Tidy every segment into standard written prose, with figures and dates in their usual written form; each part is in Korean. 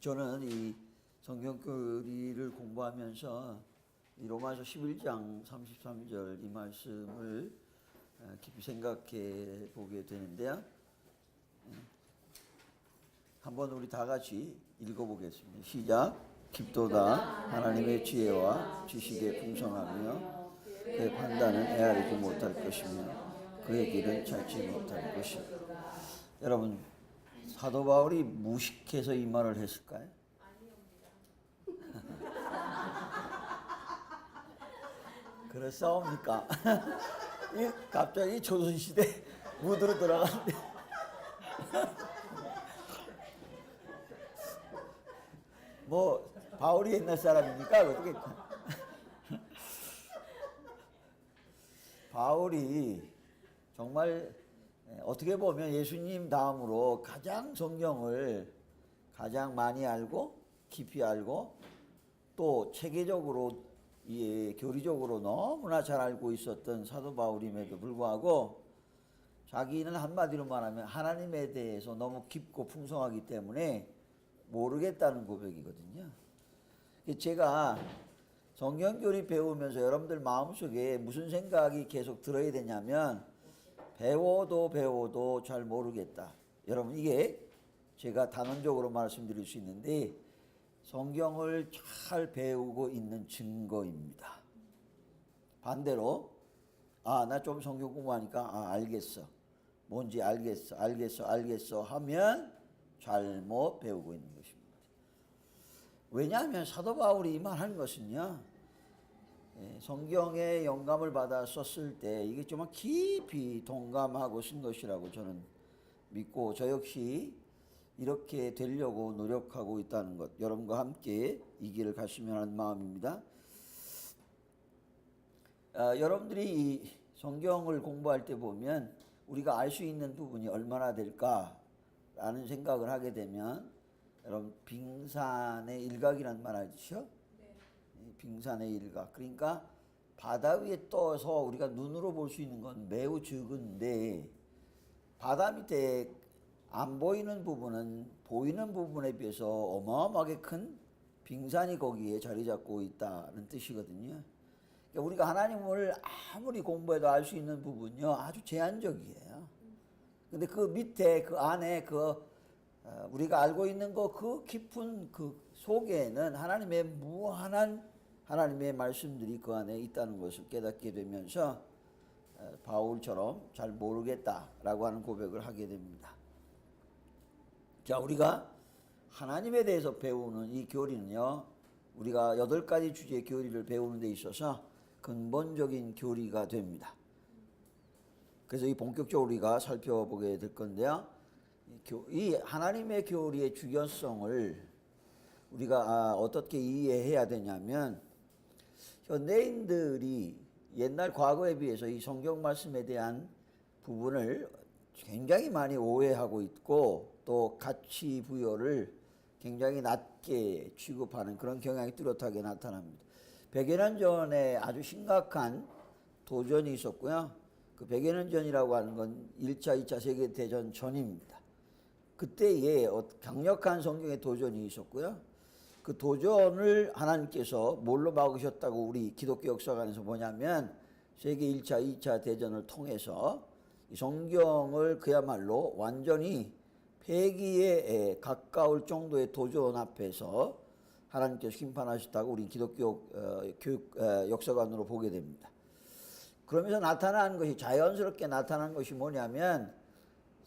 저는 이 성경교리를 공부하면서 이 로마서 11장 33절 이 말씀을 깊이 생각해 보게 되는데요. 한번 우리 다 같이 읽어보겠습니다. 시작. 깊도다 하나님의 지혜와 지식의 풍성하며 그의 판단은 헤아리지 못할 것이며 그의 길은 찾지 못할 것이다. 여러분, 사도 바울이 무식해서 이 말을 했을까요? 그렇사옵니까? 갑자기 조선시대 무드로 들어가는데 뭐 바울이 옛날 사람입니까? 어떻게 바울이 정말 어떻게 보면 예수님 다음으로 가장 성경을 가장 많이 알고 깊이 알고 또 체계적으로 교리적으로 너무나 잘 알고 있었던 사도 바울임에도 불구하고 자기는 한마디로 말하면 하나님에 대해서 너무 깊고 풍성하기 때문에 모르겠다는 고백이거든요. 제가 성경교리 배우면서 여러분들 마음속에 무슨 생각이 계속 들어야 되냐면 배워도 잘 모르겠다. 여러분, 이게 제가 단언적으로 말씀드릴 수 있는데 성경을 잘 배우고 있는 증거입니다. 반대로 나 좀 성경 공부하니까 알겠어. 뭔지 알겠어 하면 잘못 배우고 있는 것입니다. 왜냐하면 사도 바울이 이 말 하는 것은요, 성경의 영감을 받아 썼을 때 이게 정말 깊이 동감하고 쓴 것이라고 저는 믿고 저 역시 이렇게 되려고 노력하고 있다는 것, 여러분과 함께 이 길을 갔으면 하는 마음입니다. 여러분들이 이 성경을 공부할 때 보면 우리가 알 수 있는 부분이 얼마나 될까라는 생각을 하게 되면 여러분, 빙산의 일각이라는 말 알죠? 네. 빙산의 일각. 그러니까 바다 위에 떠서 우리가 눈으로 볼 수 있는 건 매우 적은데 바다 밑에 안 보이는 부분은 보이는 부분에 비해서 어마어마하게 큰 빙산이 거기에 자리 잡고 있다는 뜻이거든요. 그러니까 우리가 하나님을 아무리 공부해도 알 수 있는 부분요 아주 제한적이에요. 근데 그 밑에 그 안에 우리가 알고 있는 그 깊은 그 속에는 하나님의 무한한 하나님의 말씀들이 그 안에 있다는 것을 깨닫게 되면서 바울처럼 잘 모르겠다라고 하는 고백을 하게 됩니다. 자, 우리가 하나님에 대해서 배우는 이 교리는요, 우리가 8가지 주제의 교리를 배우는 데 있어서 근본적인 교리가 됩니다. 그래서 이 본격적으로 우리가 살펴보게 될 건데요. 이 하나님의 교리의 중요성을 우리가 어떻게 이해해야 되냐면, 현대인들이 옛날 과거에 비해서 이 성경 말씀에 대한 부분을 굉장히 많이 오해하고 있고 또 가치 부여를 굉장히 낮게 취급하는 그런 경향이 뚜렷하게 나타납니다. 100여 년 전에 아주 심각한 도전이 있었고요. 그 100여 년 전이라고 하는 건 1차, 2차 세계대전 전입니다. 그때에 강력한 성경의 도전이 있었고요. 그 도전을 하나님께서 뭘로 막으셨다고 우리 기독교 역사관에서 보냐면 세계 1차, 2차 대전을 통해서 이 성경을 그야말로 완전히 폐기에 가까울 정도의 도전 앞에서 하나님께서 심판하셨다고 우리 기독교 교육 역사관으로 보게 됩니다. 그러면서 나타난 것이 자연스럽게 나타난 것이 뭐냐면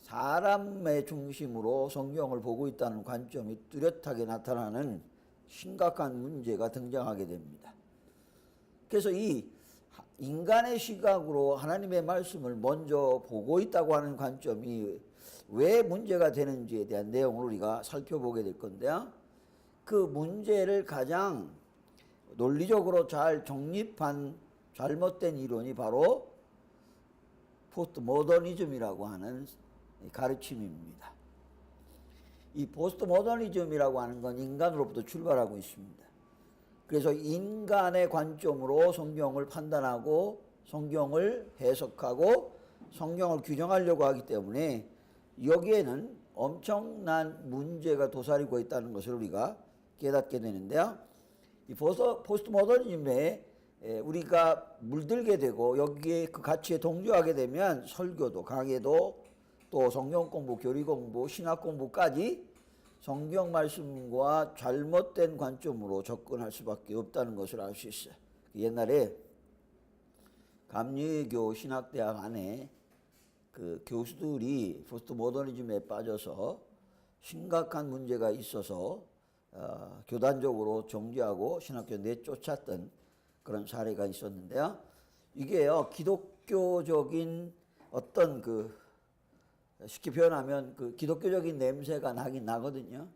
사람의 중심으로 성경을 보고 있다는 관점이 뚜렷하게 나타나는 심각한 문제가 등장하게 됩니다. 그래서 이 인간의 시각으로 하나님의 말씀을 먼저 보고 있다고 하는 관점이 왜 문제가 되는지에 대한 내용을 우리가 살펴보게 될 건데요. 그 문제를 가장 논리적으로 잘 정립한 잘못된 이론이 바로 포스트 모더니즘이라고 하는 가르침입니다. 이 포스트 모더니즘이라고 하는 건 인간으로부터 출발하고 있습니다. 그래서 인간의 관점으로 성경을 판단하고 성경을 해석하고 성경을 규정하려고 하기 때문에 여기에는 엄청난 문제가 도사리고 있다는 것을 우리가 깨닫게 되는데요. 이 포스트 모더니즘에 우리가 물들게 되고 여기에 그 가치에 동조하게 되면 설교도 강해도 또 성경 공부, 교리 공부, 신학 공부까지 성경 말씀과 잘못된 관점으로 접근할 수밖에 없다는 것을 알 수 있어요. 옛날에 감리교 신학대학 안에 그 교수들이 포스트 모더니즘에 빠져서 심각한 문제가 있어서 교단적으로 정지하고 신학교 내쫓았던 그런 사례가 있었는데요. 이게요, 기독교적인 어떤 쉽게 표현하면 기독교적인 냄새가 나긴 나거든요.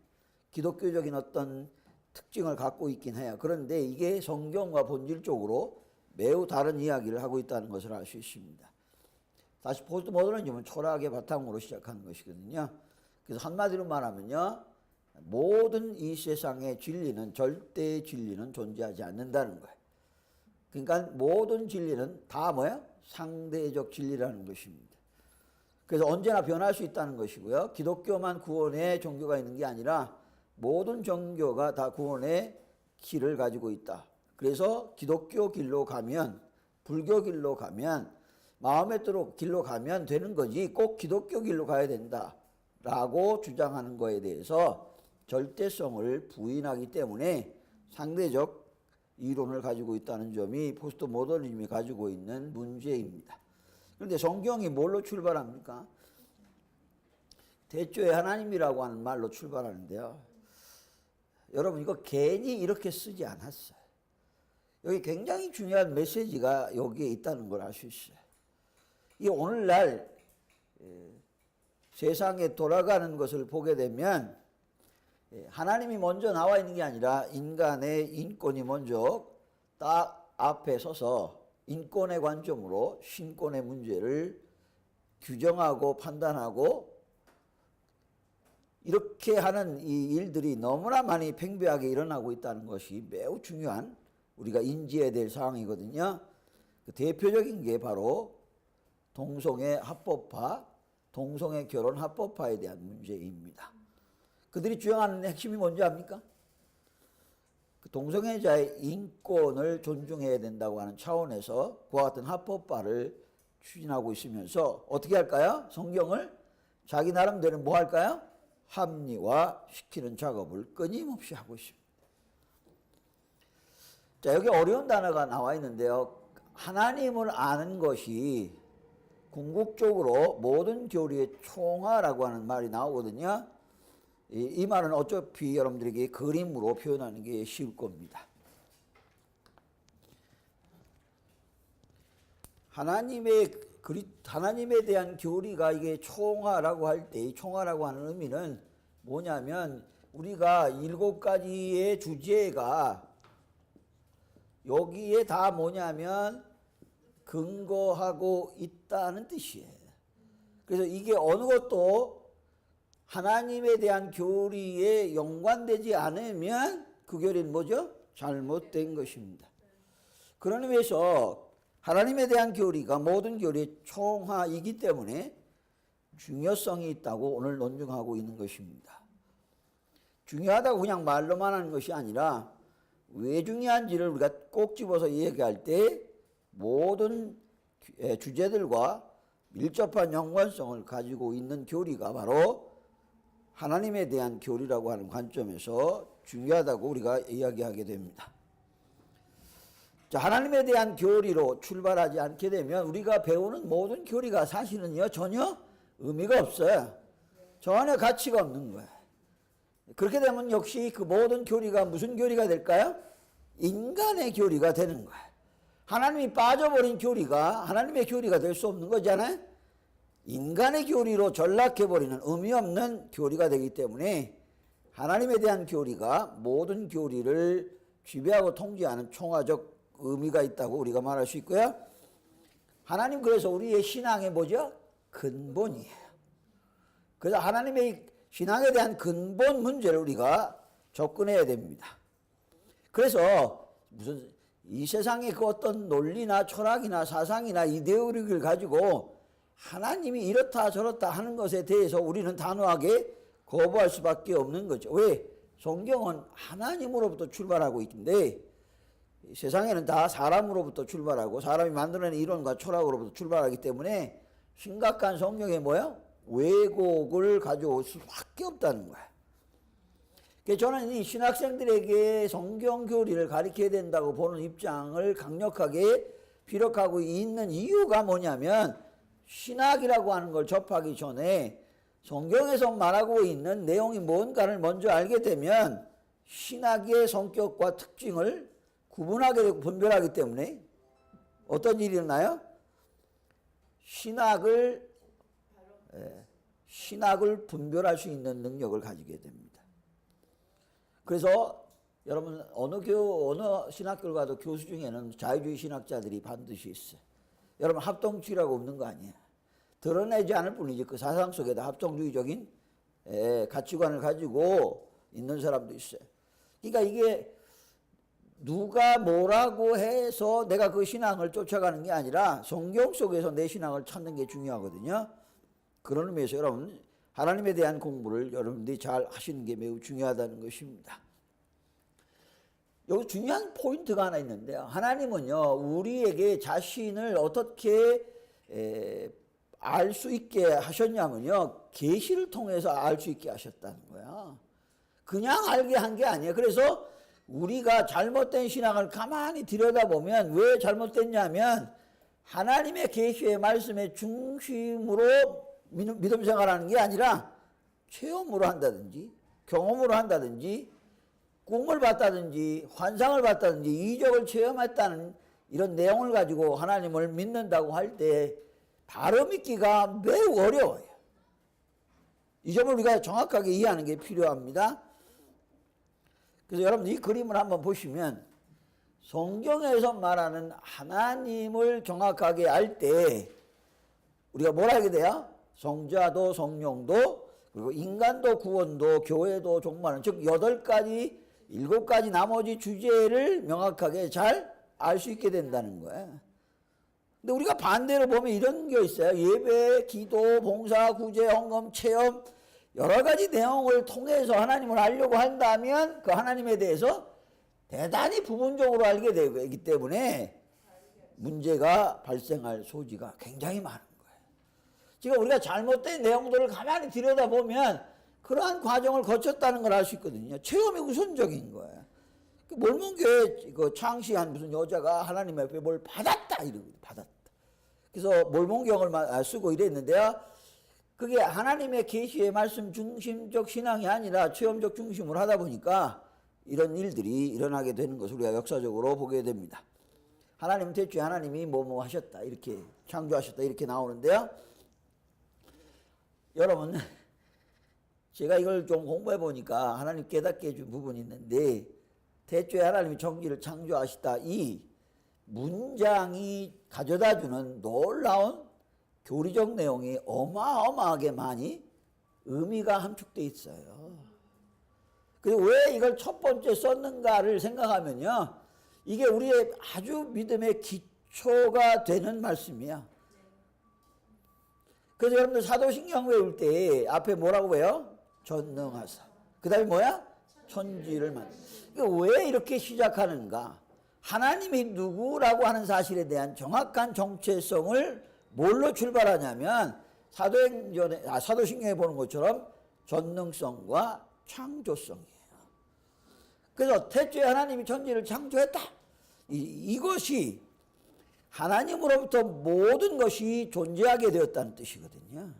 기독교적인 어떤 특징을 갖고 있긴 해요. 그런데 이게 성경과 본질적으로 매우 다른 이야기를 하고 있다는 것을 알 수 있습니다. 다시 포스트 모더니즘은 철학의 바탕으로 시작하는 것이거든요. 그래서 한마디로 말하면요, 모든 이 세상의 진리는, 절대 진리는 존재하지 않는다는 거예요. 그러니까 모든 진리는 다 뭐야? 상대적 진리라는 것입니다. 그래서 언제나 변할 수 있다는 것이고요. 기독교만 구원의 종교가 있는 게 아니라 모든 종교가 다 구원의 길을 가지고 있다. 그래서 기독교 길로 가면, 불교 길로 가면, 마음의 길로 가면 되는 거지 꼭 기독교 길로 가야 된다라고 주장하는 거에 대해서 절대성을 부인하기 때문에 상대적 이론을 가지고 있다는 점이 포스트 모더니즘이 가지고 있는 문제입니다. 그런데 성경이 뭘로 출발합니까? 대초에 하나님이라고 하는 말로 출발하는데요. 여러분, 이거 괜히 이렇게 쓰지 않았어요. 여기 굉장히 중요한 메시지가 여기에 있다는 걸 알 수 있어요. 이 오늘날 세상에 돌아가는 것을 보게 되면 하나님이 먼저 나와 있는 게 아니라 인간의 인권이 먼저 딱 앞에 서서 인권의 관점으로 신권의 문제를 규정하고 판단하고 이렇게 하는 이 일들이 너무나 많이 팽배하게 일어나고 있다는 것이 매우 중요한 우리가 인지해야 될 상황이거든요. 그 대표적인 게 바로 동성애 합법화, 동성애 결혼 합법화에 대한 문제입니다. 그들이 주장하는 핵심이 뭔지 압니까? 그 동성애자의 인권을 존중해야 된다고 하는 차원에서 그와 같은 합법화를 추진하고 있으면서 어떻게 할까요? 성경을 자기 나름대로 뭐 할까요? 합리화시키는 작업을 끊임없이 하고 있습니다. 자, 여기 어려운 단어가 나와 있는데요. 하나님을 아는 것이 궁극적으로 모든 교리의 총화라고 하는 말이 나오거든요. 이 말은 어차피 여러분들에게 그림으로 표현하는 게 쉬울 겁니다. 하나님에 대한 교리가 이게 총화라고 할 때, 이 총화라고 하는 의미는 뭐냐면 우리가 7가지의 주제가 여기에 다 뭐냐면 근거하고 있다는 뜻이에요. 그래서 이게 어느 것도 하나님에 대한 교리에 연관되지 않으면 그 교리는 뭐죠? 잘못된 것입니다. 그런 의미에서 하나님에 대한 교리가 모든 교리의 총화이기 때문에 중요성이 있다고 오늘 논증하고 있는 것입니다. 중요하다고 그냥 말로만 하는 것이 아니라 왜 중요한지를 우리가 꼭 집어서 얘기할 때 모든 주제들과 밀접한 연관성을 가지고 있는 교리가 바로 하나님에 대한 교리라고 하는 관점에서 중요하다고 우리가 이야기하게 됩니다. 자, 하나님에 대한 교리로 출발하지 않게 되면 우리가 배우는 모든 교리가 사실은요 전혀 의미가 없어요. 전혀 가치가 없는 거예요. 그렇게 되면 역시 그 모든 교리가 무슨 교리가 될까요? 인간의 교리가 되는 거예요. 하나님이 빠져버린 교리가 하나님의 교리가 될 수 없는 거잖아요. 인간의 교리로 전락해버리는 의미 없는 교리가 되기 때문에 하나님에 대한 교리가 모든 교리를 지배하고 통제하는 총화적 의미가 있다고 우리가 말할 수 있고요. 하나님 그래서 우리의 신앙의 뭐죠? 근본이에요. 그래서 하나님의 신앙에 대한 근본 문제를 우리가 접근해야 됩니다. 그래서 무슨 이 세상의 그 어떤 논리나 철학이나 사상이나 이데올로기를 가지고 하나님이 이렇다 저렇다 하는 것에 대해서 우리는 단호하게 거부할 수밖에 없는 거죠. 왜? 성경은 하나님으로부터 출발하고 있는데 세상에는 다 사람으로부터 출발하고 사람이 만들어낸 이론과 철학으로부터 출발하기 때문에 심각한 성경에 뭐야? 왜곡을 가져올 수밖에 없다는 거야. 그래서 저는 이 신학생들에게 성경 교리를 가르쳐야 된다고 보는 입장을 강력하게 피력하고 있는 이유가 뭐냐면 신학이라고 하는 걸 접하기 전에 성경에서 말하고 있는 내용이 뭔가를 먼저 알게 되면 신학의 성격과 특징을 구분하게 되고 분별하기 때문에 어떤 일이 일어나요? 신학을 분별할 수 있는 능력을 가지게 됩니다. 그래서 여러분 어느 신학교를 가도 교수 중에는 자유주의 신학자들이 반드시 있어요. 여러분 합동주의라고 없는 거 아니에요. 드러내지 않을 뿐이지 그 사상 속에다 합동주의적인 가치관을 가지고 있는 사람도 있어요. 그러니까 이게 누가 뭐라고 해서 내가 그 신앙을 쫓아가는 게 아니라 성경 속에서 내 신앙을 찾는 게 중요하거든요. 그런 의미에서 여러분 하나님에 대한 공부를 여러분들이 잘 하시는 게 매우 중요하다는 것입니다. 여기 중요한 포인트가 하나 있는데요. 하나님은요 우리에게 자신을 어떻게 알 수 있게 하셨냐면요 계시를 통해서 알 수 있게 하셨다는 거야. 그냥 알게 한 게 아니에요. 그래서 우리가 잘못된 신앙을 가만히 들여다보면 왜 잘못됐냐면 하나님의 계시의 말씀의 중심으로 믿음 생활하는 게 아니라 체험으로 한다든지 경험으로 한다든지 꿈을 봤다든지 환상을 봤다든지 이적을 체험했다는 이런 내용을 가지고 하나님을 믿는다고 할 때 바로 믿기가 매우 어려워요. 이 점을 우리가 정확하게 이해하는 게 필요합니다. 그래서 여러분 이 그림을 한번 보시면 성경에서 말하는 하나님을 정확하게 알 때 우리가 뭘 알게 돼요? 성자도 성령도 그리고 인간도 구원도 교회도 종말은 즉 8가지 7가지 나머지 주제를 명확하게 잘 알 수 있게 된다는 거예요. 근데 우리가 반대로 보면 이런 게 있어요. 예배, 기도, 봉사, 구제, 헌금, 체험 여러 가지 내용을 통해서 하나님을 알려고 한다면 그 하나님에 대해서 대단히 부분적으로 알게 되기 때문에 문제가 발생할 소지가 굉장히 많은 거예요. 지금 우리가 잘못된 내용들을 가만히 들여다보면 그러한 과정을 거쳤다는 걸 알 수 있거든요. 체험이 우선적인 거예요. 몰몬교회 창시한 무슨 여자가 하나님 앞에 뭘 받았다 이러고 받았다. 그래서 몰몬경을 쓰고 이랬는데요. 그게 하나님의 계시의 말씀 중심적 신앙이 아니라 체험적 중심으로 하다 보니까 이런 일들이 일어나게 되는 것을 우리가 역사적으로 보게 됩니다. 하나님은 대체 하나님이 뭐뭐 하셨다 이렇게 창조하셨다 이렇게 나오는데요. 여러분 제가 이걸 좀 공부해 보니까 하나님 깨닫게 해준 부분이 있는데 대체 하나님이 천지를 창조하시다 이 문장이 가져다주는 놀라운 교리적 내용이 어마어마하게 많이 의미가 함축되어 있어요. 그리고 왜 이걸 첫 번째 썼는가를 생각하면요. 이게 우리의 아주 믿음의 기초가 되는 말씀이야. 그래서 여러분들 사도신경 외울 때 앞에 뭐라고 외요? 전능하사. 그 다음에 뭐야? 천지를 만든. 왜 이렇게 시작하는가? 하나님이 누구라고 하는 사실에 대한 정확한 정체성을 뭘로 출발하냐면 사도신경에 보는 것처럼 전능성과 창조성이에요. 그래서 태초에 하나님이 천지를 창조했다. 이것이 하나님으로부터 모든 것이 존재하게 되었다는 뜻이거든요.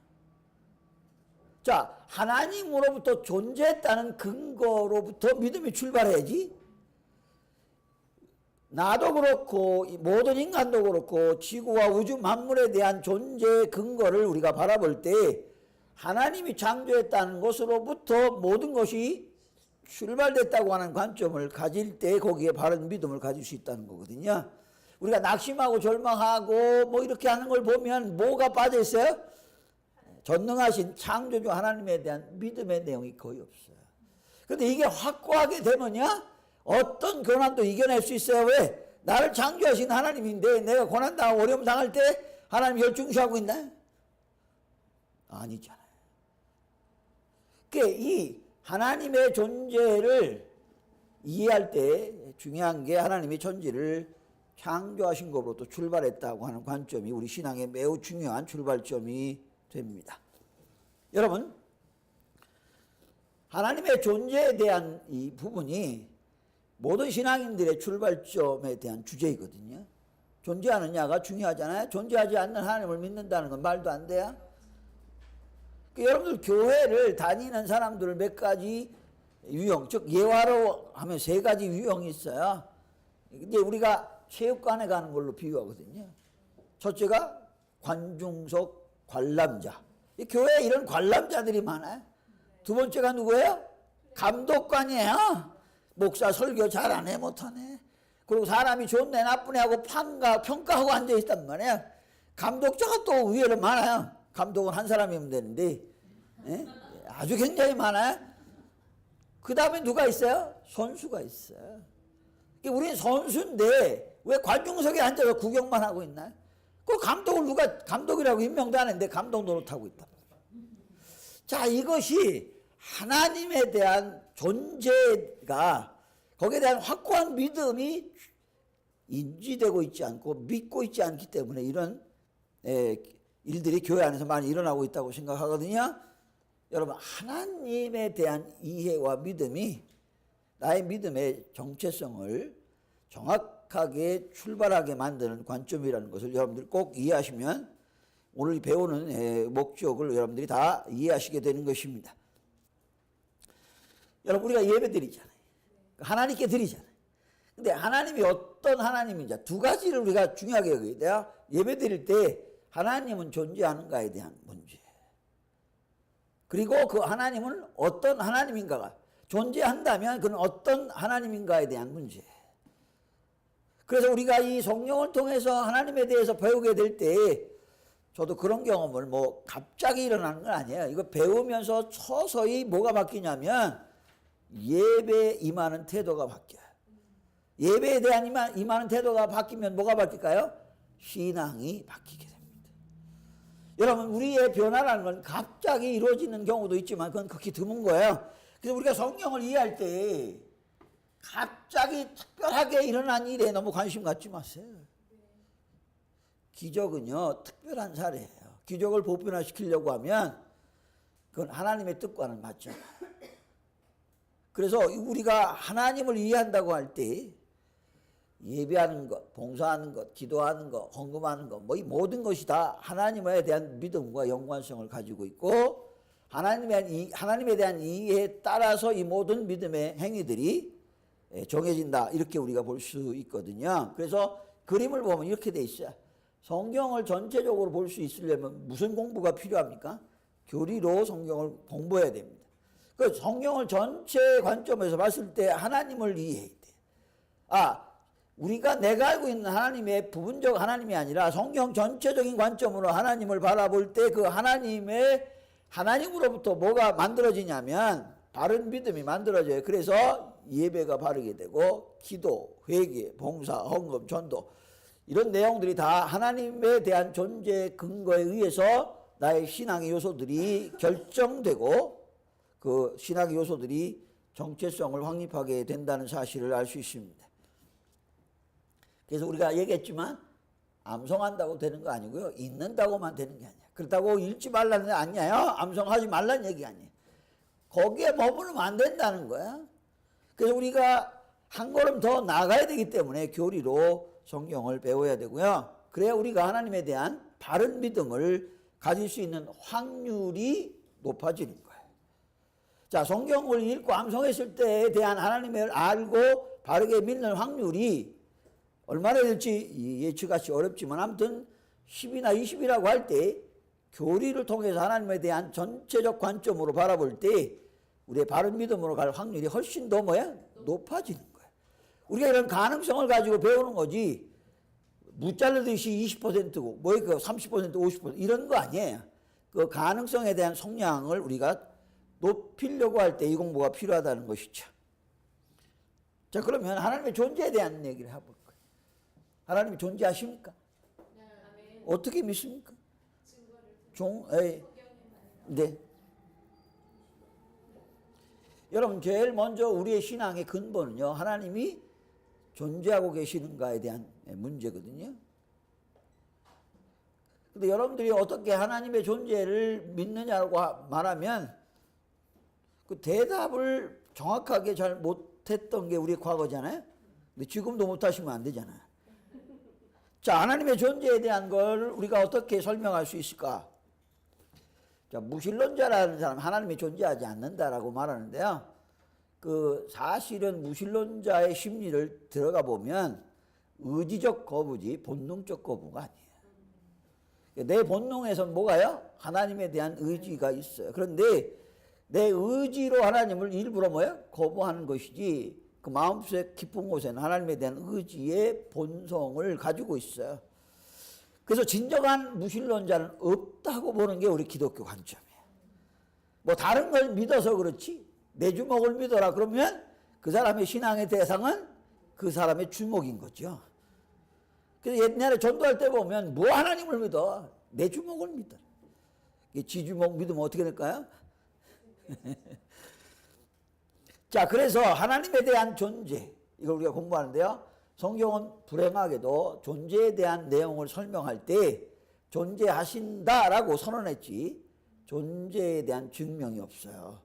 자, 하나님으로부터 존재했다는 근거로부터 믿음이 출발해야지. 나도 그렇고 모든 인간도 그렇고 지구와 우주 만물에 대한 존재의 근거를 우리가 바라볼 때 하나님이 창조했다는 것으로부터 모든 것이 출발됐다고 하는 관점을 가질 때 거기에 바른 믿음을 가질 수 있다는 거거든요. 우리가 낙심하고 절망하고 뭐 이렇게 하는 걸 보면 뭐가 빠져 있어요? 전능하신 창조주 하나님에 대한 믿음의 내용이 거의 없어요. 그런데 이게 확고하게 되면요 어떤 고난도 이겨낼 수 있어요. 왜? 나를 창조하신 하나님인데 내가 고난당하고 어려움 당할 때 하나님 이걸 중시하고 있나? 아니잖아요. 그러니까 이 하나님의 존재를 이해할 때 중요한 게 하나님의 천지를 창조하신 것으로부터 출발했다고 하는 관점이 우리 신앙의 매우 중요한 출발점이 됩니다. 여러분, 하나님의 존재에 대한 이 부분이 모든 신앙인들의 출발점에 대한 주제이거든요. 존재하느냐가 중요하잖아요. 존재하지 않는 하나님을 믿는다는 건 말도 안 돼요. 여러분들 교회를 다니는 사람들 몇 가지 유형, 즉 예화로 하면 세 가지 유형이 있어요. 근데 우리가 체육관에 가는 걸로 비유하거든요. 첫째가 관중석 관람자. 이 교회에 이런 관람자들이 많아요. 두 번째가 누구예요? 감독관이에요. 목사 설교 잘하네 못하네. 그리고 사람이 좋네 나쁘네 하고 평가하고 앉아있단 말이에요. 감독자가 또 의외로 많아요. 감독은 한 사람이면 되는데 아주 굉장히 많아요. 그 다음에 누가 있어요? 선수가 있어요. 우리는 선수인데 왜 관중석에 앉아서 구경만 하고 있나요? 그 감독을 누가 감독이라고 임명도 안 했는데 감독 노릇하고 있다. 자, 이것이 하나님에 대한 존재가 거기에 대한 확고한 믿음이 인지되고 있지 않고 믿고 있지 않기 때문에 이런 일들이 교회 안에서 많이 일어나고 있다고 생각하거든요. 여러분, 하나님에 대한 이해와 믿음이 나의 믿음의 정체성을 정확하게 출발하게 만드는 관점이라는 것을 여러분들이 꼭 이해하시면 오늘 배우는 목적을 여러분들이 다 이해하시게 되는 것입니다. 여러분, 우리가 예배 드리잖아요. 하나님께 드리잖아요. 근데 하나님이 어떤 하나님인지 두 가지를 우리가 중요하게 여겨야 돼요. 예배 드릴 때 하나님은 존재하는가에 대한 문제. 그리고 그 하나님은 어떤 하나님인가가 존재한다면 그는 어떤 하나님인가에 대한 문제. 그래서 우리가 이 성령을 통해서 하나님에 대해서 배우게 될 때 저도 그런 경험을 갑자기 일어나는 건 아니에요. 이거 배우면서 서서히 뭐가 바뀌냐면 예배에 임하는 태도가 바뀌어요. 예배에 대한 임하는 태도가 바뀌면 뭐가 바뀔까요? 신앙이 바뀌게 됩니다. 여러분, 우리의 변화라는 건 갑자기 이루어지는 경우도 있지만 그건 극히 드문 거예요. 그래서 우리가 성경을 이해할 때 갑자기 특별하게 일어난 일에 너무 관심 갖지 마세요. 기적은요, 특별한 사례예요. 기적을 보편화시키려고 하면 그건 하나님의 뜻과는 맞죠. 그래서 우리가 하나님을 이해한다고 할 때 예배하는 것, 봉사하는 것, 기도하는 것, 헌금하는 것, 이 모든 것이 다 하나님에 대한 믿음과 연관성을 가지고 있고 하나님에 대한 이해에 따라서 이 모든 믿음의 행위들이 정해진다. 이렇게 우리가 볼 수 있거든요. 그래서 그림을 보면 이렇게 돼 있어요. 성경을 전체적으로 볼 수 있으려면 무슨 공부가 필요합니까? 교리로 성경을 공부해야 됩니다. 그 성경을 전체 관점에서 봤을 때 하나님을 이해해야 돼. 내가 알고 있는 하나님의 부분적 하나님이 아니라 성경 전체적인 관점으로 하나님을 바라볼 때 그 하나님으로부터 뭐가 만들어지냐면 바른 믿음이 만들어져요. 그래서 예배가 바르게 되고 기도, 회개, 봉사, 헌금, 전도 이런 내용들이 다 하나님에 대한 존재 근거에 의해서 나의 신앙의 요소들이 결정되고 그 신학의 요소들이 정체성을 확립하게 된다는 사실을 알 수 있습니다. 그래서 우리가 얘기했지만 암송한다고 되는 거 아니고요. 읽는다고만 되는 게 아니야. 그렇다고 읽지 말라는 게 아니에요. 암송하지 말라는 얘기 아니에요. 거기에 머무르면 안 된다는 거야. 그래서 우리가 한 걸음 더 나가야 되기 때문에 교리로 성경을 배워야 되고요. 그래야 우리가 하나님에 대한 바른 믿음을 가질 수 있는 확률이 높아지는 거예요. 자, 성경을 읽고 암송했을 때에 대한 하나님을 알고 바르게 믿는 확률이 얼마나 될지 예측하기 어렵지만 아무튼 10이나 20이라고 할 때 교리를 통해서 하나님에 대한 전체적 관점으로 바라볼 때 우리의 바른 믿음으로 갈 확률이 훨씬 더 높아지는 거예요. 우리가 이런 가능성을 가지고 배우는 거지 무자르듯이 20%고 30% 50% 이런 거 아니에요. 그 가능성에 대한 성량을 우리가 높이려고 할 때 이 공부가 필요하다는 것이죠. 자, 그러면 하나님의 존재에 대한 얘기를 해볼 거예요. 하나님이 존재하십니까? 어떻게 믿습니까? 네. 여러분 제일 먼저 우리의 신앙의 근본은요, 하나님이 존재하고 계시는가에 대한 문제거든요. 근데 여러분들이 어떻게 하나님의 존재를 믿느냐고 말하면 그 대답을 정확하게 잘 못했던 게 우리의 과거잖아요. 근데 지금도 못하시면 안 되잖아요. 자, 하나님의 존재에 대한 걸 우리가 어떻게 설명할 수 있을까? 자, 무신론자라는 사람 하나님이 존재하지 않는다라고 말하는데요. 그 사실은 무신론자의 심리를 들어가 보면 의지적 거부지 본능적 거부가 아니에요. 내 본능에선 뭐가요? 하나님에 대한 의지가 있어요. 그런데 내 의지로 하나님을 일부러 뭐예요? 거부하는 것이지, 그 마음속 깊은 곳에는 하나님에 대한 의지의 본성을 가지고 있어요. 그래서 진정한 무신론자는 없다고 보는 게 우리 기독교 관점이에요. 뭐 다른 걸 믿어서 그렇지, 내 주먹을 믿어라 그러면 그 사람의 신앙의 대상은 그 사람의 주먹인 거죠. 그래서 옛날에 전도할 때 보면 뭐 하나님을 믿어? 내 주먹을 믿어라. 지 주먹 믿으면 어떻게 될까요? 자, 그래서 하나님에 대한 존재, 이걸 우리가 공부하는데요. 성경은 불행하게도 존재에 대한 내용을 설명할 때 존재하신다라고 선언했지 존재에 대한 증명이 없어요.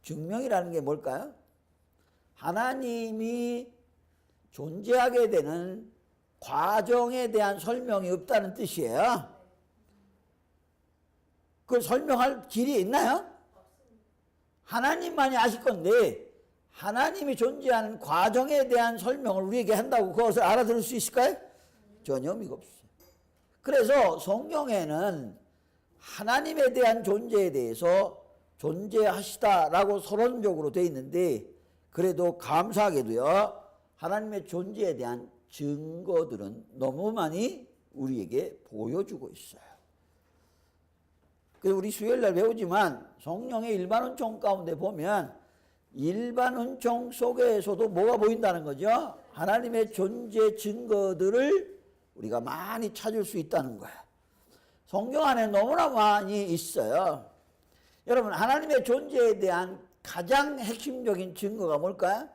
증명이라는 게 뭘까요? 하나님이 존재하게 되는 과정에 대한 설명이 없다는 뜻이에요. 그걸 설명할 길이 있나요? 하나님만이 아실 건데 하나님이 존재하는 과정에 대한 설명을 우리에게 한다고 그것을 알아들을 수 있을까요? 전혀 의미가 없어요. 그래서 성경에는 하나님에 대한 존재에 대해서 존재하시다라고 서론적으로 되어 있는데, 그래도 감사하게도요, 하나님의 존재에 대한 증거들은 너무 많이 우리에게 보여주고 있어요. 그래서 우리 수요일날 배우지만 성령의 일반 은총 가운데 보면 일반 은총 속에서도 뭐가 보인다는 거죠? 하나님의 존재 증거들을 우리가 많이 찾을 수 있다는 거예요. 성경 안에 너무나 많이 있어요. 여러분, 하나님의 존재에 대한 가장 핵심적인 증거가 뭘까요?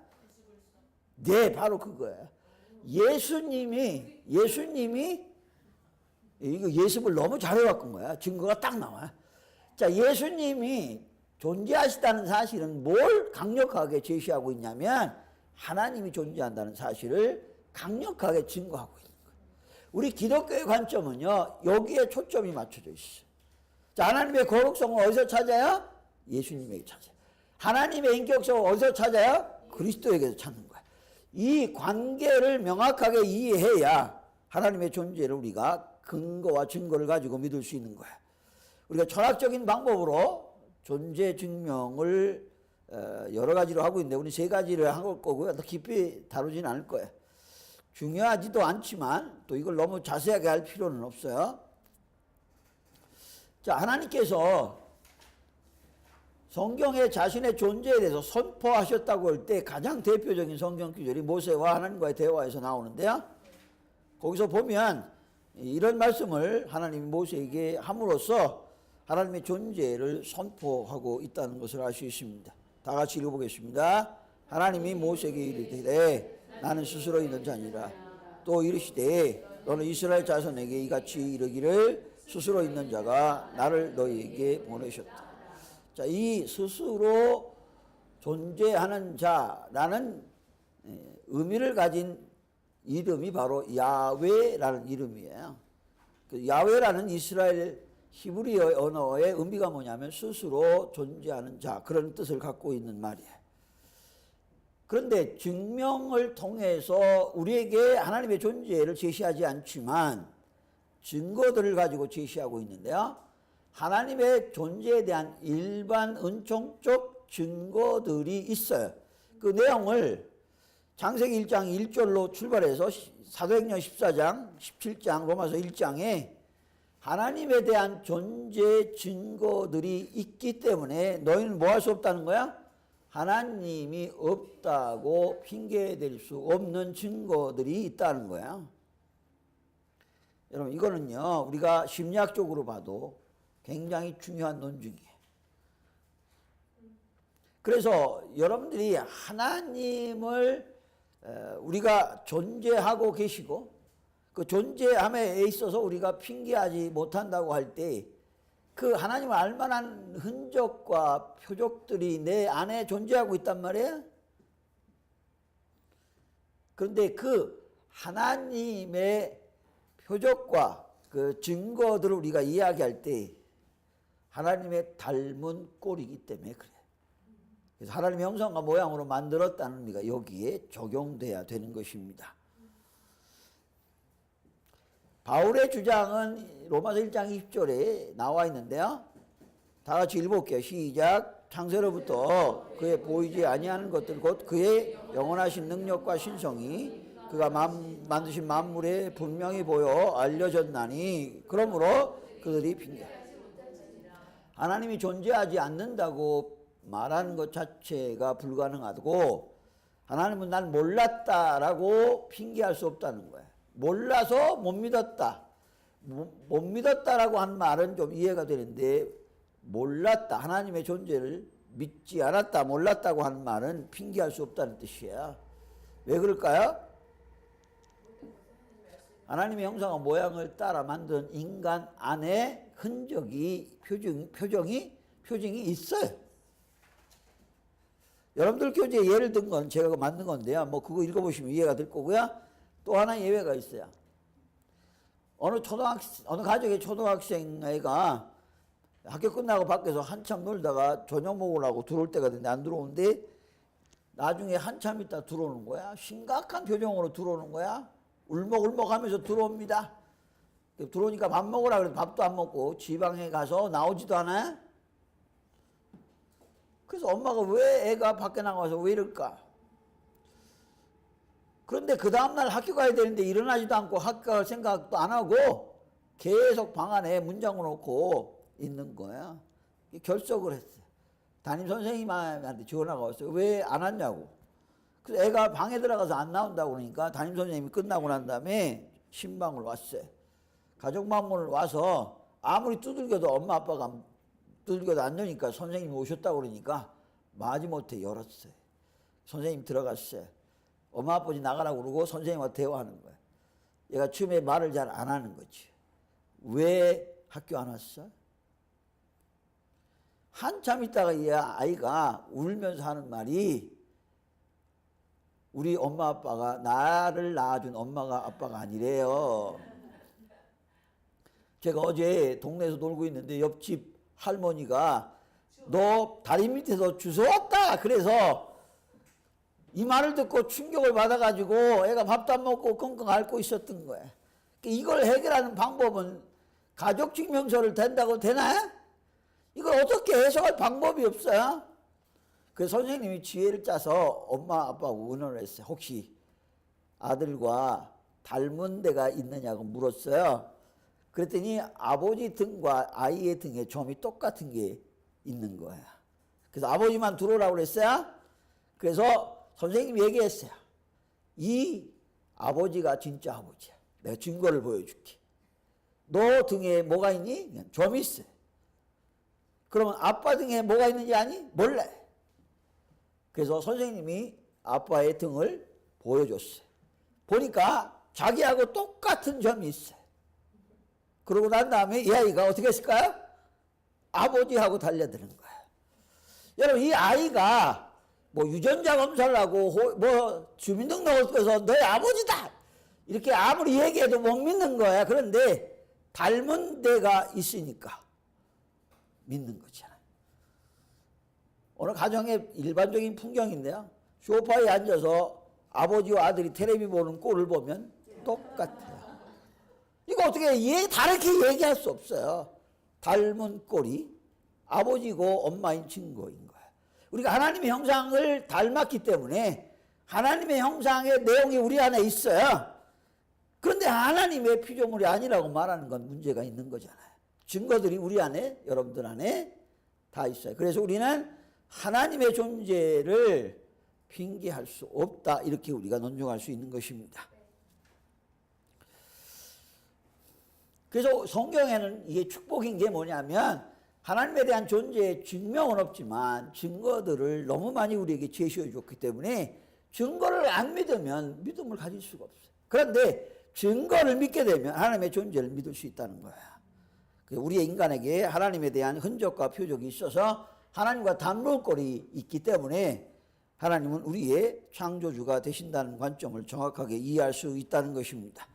네, 바로 그거예요. 예수님이 이거 예습을 너무 잘해왔던 거야. 증거가 딱 나와요. 자, 예수님이 존재하시다는 사실은 뭘 강력하게 제시하고 있냐면 하나님이 존재한다는 사실을 강력하게 증거하고 있는 거예요. 우리 기독교의 관점은요, 여기에 초점이 맞춰져 있어요. 자, 하나님의 거룩성을 어디서 찾아요? 예수님에게 찾아요. 하나님의 인격성을 어디서 찾아요? 그리스도에게서 찾는 거예요. 이 관계를 명확하게 이해해야 하나님의 존재를 우리가 근거와 증거를 가지고 믿을 수 있는 거예요. 우리가 철학적인 방법으로 존재 증명을 여러 가지로 하고 있는데 우리 세 가지를 한 거고요. 더 깊이 다루지는 않을 거예요. 중요하지도 않지만 또 이걸 너무 자세하게 할 필요는 없어요. 자, 하나님께서 성경에 자신의 존재에 대해서 선포하셨다고 할 때 가장 대표적인 성경 구절이 모세와 하나님과의 대화에서 나오는데요. 거기서 보면 이런 말씀을 하나님이 모세에게 함으로써 하나님의 존재를 선포하고 있다는 것을 알 수 있습니다. 다 같이 읽어보겠습니다. 하나님이 모세에게 이르시되 나는 스스로 있는 자니라. 또 이르시되 너는 이스라엘 자손에게 이같이 이르기를 스스로 있는 자가 나를 너희에게 보내셨다. 자, 이 스스로 존재하는 자라는 의미를 가진 이름이 바로 야훼라는 이름이에요. 그 야훼라는 이스라엘 히브리어 언어의 의미가 뭐냐면 스스로 존재하는 자, 그런 뜻을 갖고 있는 말이에요. 그런데 증명을 통해서 우리에게 하나님의 존재를 제시하지 않지만 증거들을 가지고 제시하고 있는데요. 하나님의 존재에 대한 일반 은총적 증거들이 있어요. 그 내용을 창세기 1장 1절로 출발해서 사도행전 14장, 17장, 로마서 1장에 하나님에 대한 존재 증거들이 있기 때문에 너희는 뭐 할 수 없다는 거야? 하나님이 없다고 핑계댈 수 없는 증거들이 있다는 거야. 여러분, 이거는요, 우리가 심리학적으로 봐도 굉장히 중요한 논증이에요. 그래서 여러분들이 하나님을 우리가 존재하고 계시고 그 존재함에 있어서 우리가 핑계하지 못한다고 할 때 그 하나님을 알만한 흔적과 표적들이 내 안에 존재하고 있단 말이에요. 그런데 그 하나님의 표적과 그 증거들을 우리가 이야기할 때 하나님의 닮은 꼴이기 때문에 그래요. 그래서 하나님의 형상과 모양으로 만들었다는 의미가 여기에 적용돼야 되는 것입니다. 바울의 주장은 로마서 1장 20절에 나와 있는데요. 다 같이 읽어볼게요. 시작. 창세로부터 그의 보이지 아니하는 것들 곧 그의 영원하신 능력과 신성이 그가 만드신 만물에 분명히 보여 알려졌나니 그러므로 그들이 핑계. 하나님이 존재하지 않는다고 말하는 것 자체가 불가능하고 하나님은 난 몰랐다라고 핑계할 수 없다는 거예요. 몰라서 못 믿었다. 못 믿었다라고 한 말은 좀 이해가 되는데 몰랐다. 하나님의 존재를 믿지 않았다. 몰랐다고 한 말은 핑계할 수 없다는 뜻이에요. 왜 그럴까요? 하나님의 형상과 모양을 따라 만든 인간 안에 흔적이 표징이 있어요. 여러분들 교재에 예를 든 건 제가 만든 건데요. 뭐 그거 읽어보시면 이해가 될 거고요. 또 하나 예외가 있어요. 어느 가족의 초등학생 애가 학교 끝나고 밖에서 한참 놀다가 저녁 먹으려고 들어올 때가 됐는데 안 들어오는데 나중에 한참 있다 들어오는 거야. 심각한 표정으로 들어오는 거야. 울먹울먹 하면서 들어옵니다. 들어오니까 밥 먹으라 그래도 밥도 안 먹고 지방에 가서 나오지도 않아. 그래서 엄마가 왜 애가 밖에 나가서 왜 이럴까? 그런데 그 다음날 학교 가야 되는데 일어나지도 않고 학교 갈 생각도 안 하고 계속 방 안에 문 잠궈놓고 있는 거야. 결석을 했어요. 담임선생님한테 전화가 왔어요. 왜 안 왔냐고. 그래서 애가 방에 들어가서 안 나온다고 그러니까 담임선생님이 끝나고 난 다음에 신방을 왔어요. 가족방문을 와서 아무리 두들겨도 엄마 아빠가 두들겨도 안 여니까 선생님이 오셨다고 그러니까 마지못해 열었어요. 선생님 들어갔어요. 엄마 아버지 나가라고 그러고 선생님과 대화하는 거예요. 얘가 처음에 말을 잘 안 하는 거지. 왜 학교 안 왔어? 한참 있다가 이 아이가 울면서 하는 말이 우리 엄마 아빠가 나를 낳아준 엄마가 아빠가 아니래요. 제가 어제 동네에서 놀고 있는데 옆집 할머니가 너 다리 밑에서 주워왔다. 그래서 이 말을 듣고 충격을 받아가지고 애가 밥도 안 먹고 끙끙 앓고 있었던 거예요. 이걸 해결하는 방법은 가족증명서를 댄다고 되나? 이걸 어떻게 해석할 방법이 없어요. 그래서 선생님이 지혜를 짜서 엄마 아빠하고 의논을 했어요. 혹시 아들과 닮은 데가 있느냐고 물었어요. 그랬더니 아버지 등과 아이의 등에 점이 똑같은 게 있는 거야. 그래서 아버지만 들어오라고 그랬어요. 그래서 선생님이 얘기했어요. 이 아버지가 진짜 아버지야. 내가 증거를 보여줄게. 너 등에 뭐가 있니? 점이 있어. 그러면 아빠 등에 뭐가 있는지 아니? 몰라. 그래서 선생님이 아빠의 등을 보여줬어요. 보니까 자기하고 똑같은 점이 있어요. 그러고 난 다음에 이 아이가 어떻게 했을까요? 아버지하고 달려드는 거예요. 여러분 이 아이가 뭐 유전자 검사를 하고 뭐 주민등록을 너의 아버지다 이렇게 아무리 얘기해도 못 믿는 거야. 그런데 닮은 데가 있으니까 믿는 거잖아요. 오늘 가정의 일반적인 풍경인데요. 소파에 앉아서 아버지와 아들이 텔레비 보는 꼴을 보면 똑같아요. 이거 어떻게 다르게 얘기할 수 없어요. 닮은 꼴이 아버지고 엄마인 증거인 거예요. 우리가 하나님의 형상을 닮았기 때문에 하나님의 형상의 내용이 우리 안에 있어요. 그런데 하나님의 피조물이 아니라고 말하는 건 문제가 있는 거잖아요. 증거들이 우리 안에, 여러분들 안에 다 있어요. 그래서 우리는 하나님의 존재를 핑계할 수 없다. 이렇게 우리가 논증할 수 있는 것입니다. 그래서 성경에는 이게 축복인 게 뭐냐면 하나님에 대한 존재의 증명은 없지만 증거들을 너무 많이 우리에게 제시해 줬기 때문에 증거를 안 믿으면 믿음을 가질 수가 없어요. 그런데 증거를 믿게 되면 하나님의 존재를 믿을 수 있다는 거야. 우리의 인간에게 하나님에 대한 흔적과 표적이 있어서 하나님과 담론거리 있기 때문에 하나님은 우리의 창조주가 되신다는 관점을 정확하게 이해할 수 있다는 것입니다.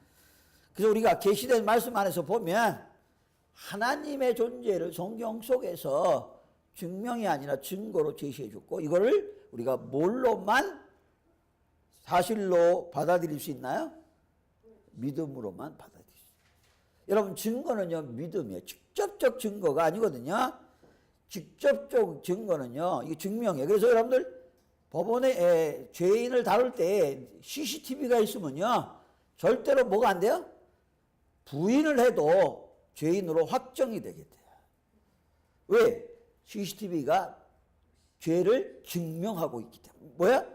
그래서 우리가 계시된 말씀 안에서 보면 하나님의 존재를 성경 속에서 증명이 아니라 증거로 제시해 줬고 이거를 우리가 뭘로만 사실로 받아들일 수 있나요? 믿음으로만 받아들일 수 있어요. 여러분 증거는요 믿음이에요. 직접적 증거가 아니거든요. 직접적 증거는요 이게 증명이에요. 그래서 여러분들 법원에 죄인을 다룰 때 CCTV가 있으면요 절대로 뭐가 안 돼요? 부인을 해도 죄인으로 확정이 되게 돼요. 왜? CCTV가 죄를 증명하고 있기 때문에. 뭐야?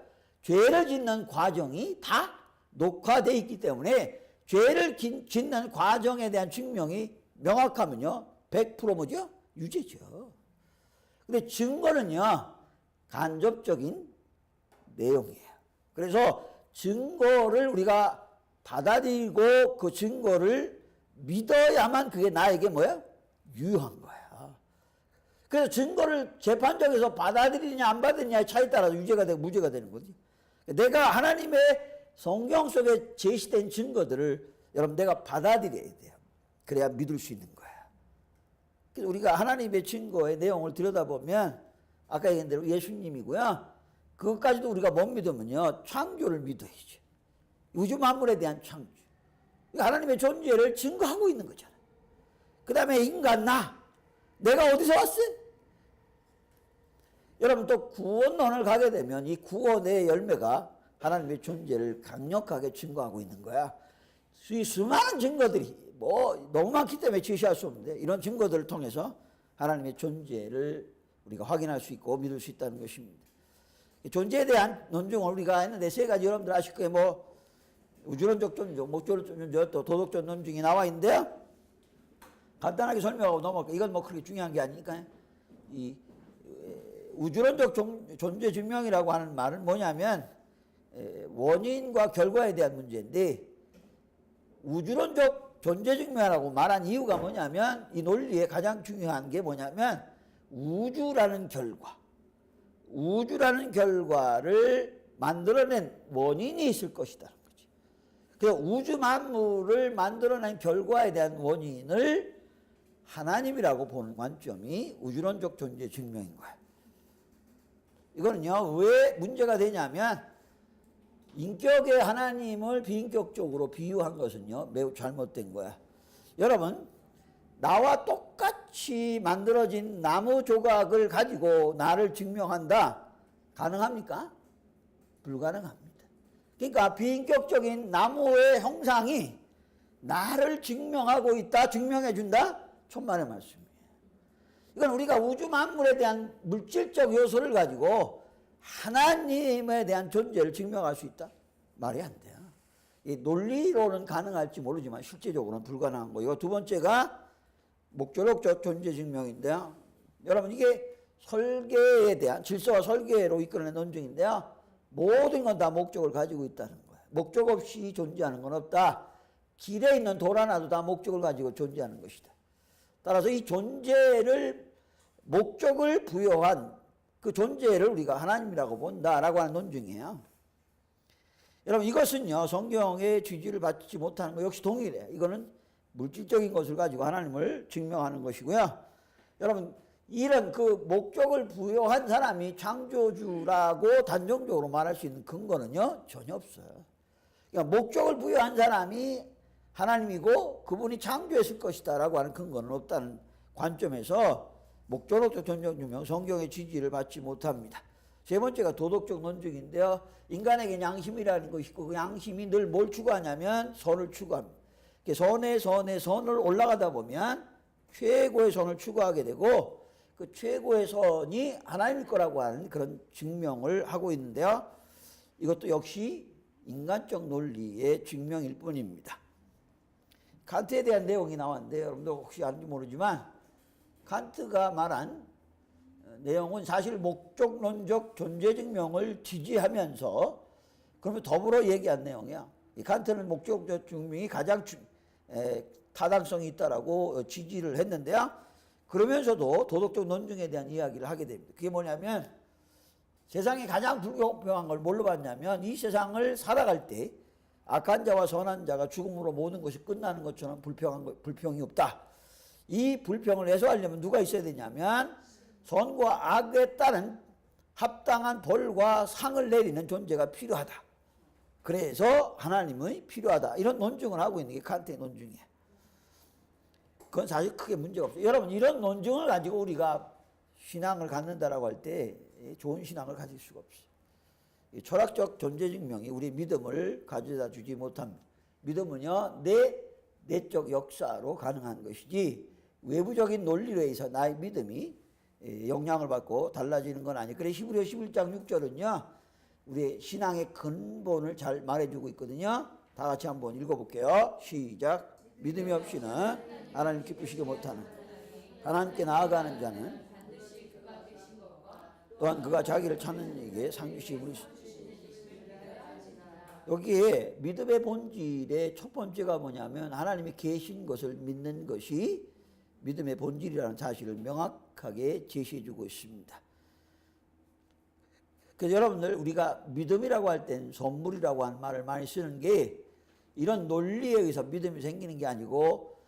죄를 짓는 과정이 다 녹화되어 있기 때문에 죄를 짓는 과정에 대한 증명이 명확하면요 100% 뭐죠? 유죄죠. 근데 증거는요 간접적인 내용이에요. 그래서 증거를 우리가 받아들이고 그 증거를 믿어야만 그게 나에게 뭐야? 유효한 거야. 그래서 증거를 재판정에서 받아들이느냐 안 받느냐의 차이에 따라서 유죄가 되고 무죄가 되는 거지. 내가 하나님의 성경 속에 제시된 증거들을 여러분 내가 받아들여야 돼요. 그래야 믿을 수 있는 거야. 그래서 우리가 하나님의 증거의 내용을 들여다보면 아까 얘기한 대로 예수님이고요. 그것까지도 우리가 못 믿으면요. 창조를 믿어야죠. 우주 만물에 대한 창조. 하나님의 존재를 증거하고 있는 거잖아요. 그 다음에 인간 내가 어디서 왔어? 여러분 또 구원론을 가게 되면 이 구원의 열매가 하나님의 존재를 강력하게 증거하고 있는 거야. 이 수많은 증거들이 뭐 너무 많기 때문에 제시할 수 없는데 이런 증거들을 통해서 하나님의 존재를 우리가 확인할 수 있고 믿을 수 있다는 것입니다. 존재에 대한 논증을 우리가 했는데 세 가지 여러분들 아실 거예요. 뭐 우주론적 존재, 목적론적 존재, 또 도덕적 논증이 나와 있는데요. 간단하게 설명하고 넘어갈게요. 이건 뭐 그렇게 중요한 게 아니니까. 이 우주론적 존재 증명이라고 하는 말은 뭐냐면 원인과 결과에 대한 문제인데 우주론적 존재 증명이라고 말한 이유가 뭐냐면 이 논리의 가장 중요한 게 뭐냐면 우주라는 결과를 만들어낸 원인이 있을 것이다. 그래서 우주 만물을 만들어낸 결과에 대한 원인을 하나님이라고 보는 관점이 우주론적 존재 증명인 거예요. 이거는요 왜 문제가 되냐면 인격의 하나님을 비인격적으로 비유한 것은요 매우 잘못된 거야. 여러분 나와 똑같이 만들어진 나무 조각을 가지고 나를 증명한다. 가능합니까? 불가능합니다. 그러니까 비인격적인 나무의 형상이 나를 증명하고 있다. 증명해 준다. 천만의 말씀이에요. 이건 우리가 우주 만물에 대한 물질적 요소를 가지고 하나님에 대한 존재를 증명할 수 있다? 말이 안 돼요. 이 논리로는 가능할지 모르지만 실제적으로는 불가능한 거예요. 이거 두 번째가 목적적 존재 증명인데요. 여러분 이게 설계에 대한 질서와 설계로 이끌어낸 논증인데요. 모든 건 다 목적을 가지고 있다는 거예요. 목적 없이 존재하는 건 없다. 길에 있는 돌 하나도 다 목적을 가지고 존재하는 것이다. 따라서 이 존재를 목적을 부여한 그 존재를 우리가 하나님이라고 본다라고 하는 논증이에요. 여러분 이것은요 성경의 지지를 받지 못하는 거 역시 동일해요. 이거는 물질적인 것을 가지고 하나님을 증명하는 것이고요. 여러분 이런 그 목적을 부여한 사람이 창조주라고 단정적으로 말할 수 있는 근거는요 전혀 없어요. 그러니까 목적을 부여한 사람이 하나님이고 그분이 창조했을 것이다 라고 하는 근거는 없다는 관점에서 목적적 존재 증명 성경의 지지를 받지 못합니다. 세 번째가 도덕적 논증인데요. 인간에게 양심이라는 것이 있고 그 양심이 늘 뭘 추구하냐면 선을 추구합니다. 선을 올라가다 보면 최고의 선을 추구하게 되고 그 최고의 선이 하나님일 거라고 하는 그런 증명을 하고 있는데요. 이것도 역시 인간적 논리의 증명일 뿐입니다. 칸트에 대한 내용이 나왔는데 여러분도 혹시 아는지 모르지만 칸트가 말한 내용은 사실 목적론적 존재증명을 지지하면서 그러면 더불어 얘기한 내용이야. 이 칸트는 목적적 증명이 가장 타당성이 있다라고 지지를 했는데요. 그러면서도 도덕적 논증에 대한 이야기를 하게 됩니다. 그게 뭐냐면 세상에 가장 불공평한 걸 뭘로 봤냐면 이 세상을 살아갈 때 악한 자와 선한 자가 죽음으로 모든 것이 끝나는 것처럼 불평이 없다. 이 불평을 해소하려면 누가 있어야 되냐면 선과 악에 따른 합당한 벌과 상을 내리는 존재가 필요하다. 그래서 하나님이 필요하다. 이런 논증을 하고 있는 게 칸트의 논증이에요. 그건 사실 크게 문제가 없어요. 여러분 이런 논증을 가지고 우리가 신앙을 갖는다라고 할 때 좋은 신앙을 가질 수가 없어요. 철학적 존재증명이 우리 믿음을 가져다 주지 못합니다. 믿음은요 내적 역사로 가능한 것이지 외부적인 논리로 해서 나의 믿음이 영향을 받고 달라지는 건 아니에요. 그래서 히브리서 11장 6절은요 우리의 신앙의 근본을 잘 말해주고 있거든요. 다 같이 한번 읽어볼게요. 시작. 믿음이 없이는 하나님 기쁘시게 못하는 하나님께 나아가는 자는 또한 그가 자기를 찾는 이에게 상주시 부르시. 여기에 믿음의 본질의 첫 번째가 뭐냐면 하나님이 계신 것을 믿는 것이 믿음의 본질이라는 사실을 명확하게 제시해주고 있습니다. 그래서 여러분들 우리가 믿음이라고 할 땐 선물이라고 하는 말을 많이 쓰는 게 이런 논리에 의해서 믿음이 생기는 게 아니고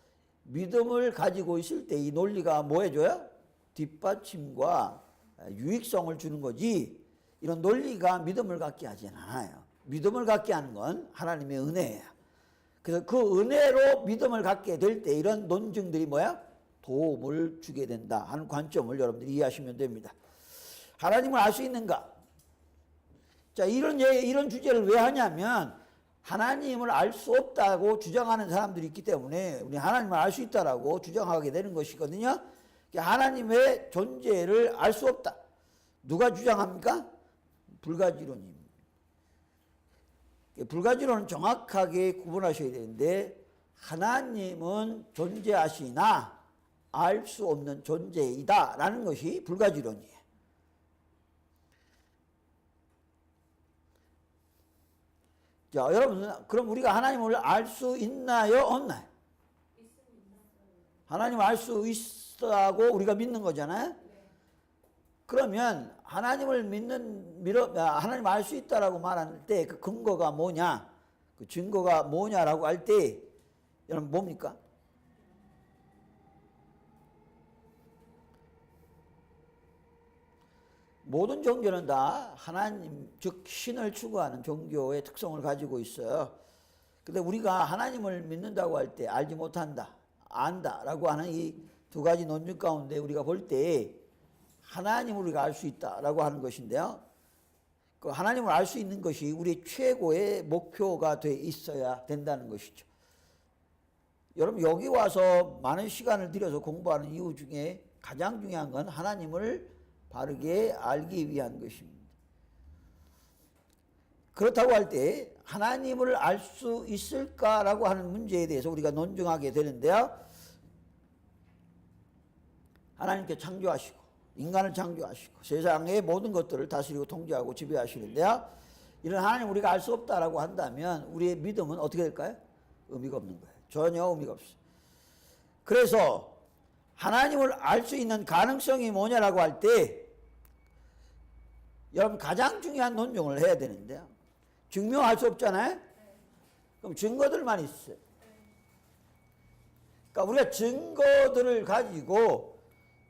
믿음을 가지고 있을 때 이 논리가 뭐 해줘요? 뒷받침과 유익성을 주는 거지 이런 논리가 믿음을 갖게 하진 않아요. 믿음을 갖게 하는 건 하나님의 은혜예요. 그래서 그 은혜로 믿음을 갖게 될 때 이런 논증들이 뭐야? 도움을 주게 된다 하는 관점을 여러분들이 이해하시면 됩니다. 하나님을 알 수 있는가? 자, 이런 주제를 왜 하냐면 하나님을 알 수 없다고 주장하는 사람들이 있기 때문에 우리 하나님을 알 수 있다라고 주장하게 되는 것이거든요. 하나님의 존재를 알 수 없다. 누가 주장합니까? 불가지론입니다. 불가지론은 정확하게 구분하셔야 되는데 하나님은 존재하시나 알 수 없는 존재이다 라는 것이 불가지론이에요. 자, 여러분, 그럼 우리가 하나님을 알 수 있나요? 없나요? 하나님을 알 수 있다고 우리가 믿는 거잖아요? 그러면 하나님을 하나님 알 수 있다라고 말할 때 그 근거가 뭐냐? 그 증거가 뭐냐라고 할 때, 여러분 뭡니까? 모든 종교는 다 하나님, 즉 신을 추구하는 종교의 특성을 가지고 있어요. 근데 우리가 하나님을 믿는다고 할 때 알지 못한다, 안다라고 하는 이 두 가지 논증 가운데 우리가 볼 때 하나님을 우리가 알 수 있다라고 하는 것인데요. 그 하나님을 알 수 있는 것이 우리 최고의 목표가 돼 있어야 된다는 것이죠. 여러분 여기 와서 많은 시간을 들여서 공부하는 이유 중에 가장 중요한 건 하나님을 바르게 알기 위한 것입니다. 그렇다고 할 때 하나님을 알 수 있을까라고 하는 문제에 대해서 우리가 논증하게 되는데요. 하나님께 창조하시고 인간을 창조하시고 세상의 모든 것들을 다스리고 통제하고 지배하시는데요. 이런 하나님 우리가 알 수 없다라고 한다면 우리의 믿음은 어떻게 될까요? 의미가 없는 거예요. 전혀 의미가 없어요. 그래서 하나님을 알 수 있는 가능성이 뭐냐라고 할 때 여러분 가장 중요한 논증을 해야 되는데요. 증명할 수 없잖아요. 그럼 증거들만 있어요. 그러니까 우리가 증거들을 가지고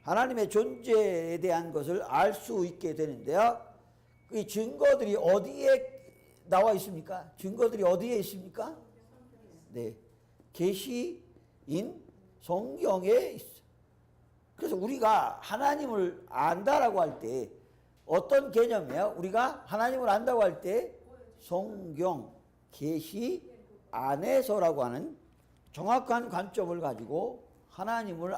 하나님의 존재에 대한 것을 알 수 있게 되는데요. 이 증거들이 어디에 나와 있습니까? 증거들이 어디에 있습니까? 네, 계시인 성경에 있어요. 그래서 우리가 하나님을 안다라고 할 때 어떤 개념이에요? 우리가 하나님을 안다고 할 때 성경, 계시 안에서라고 하는 정확한 관점을 가지고 하나님을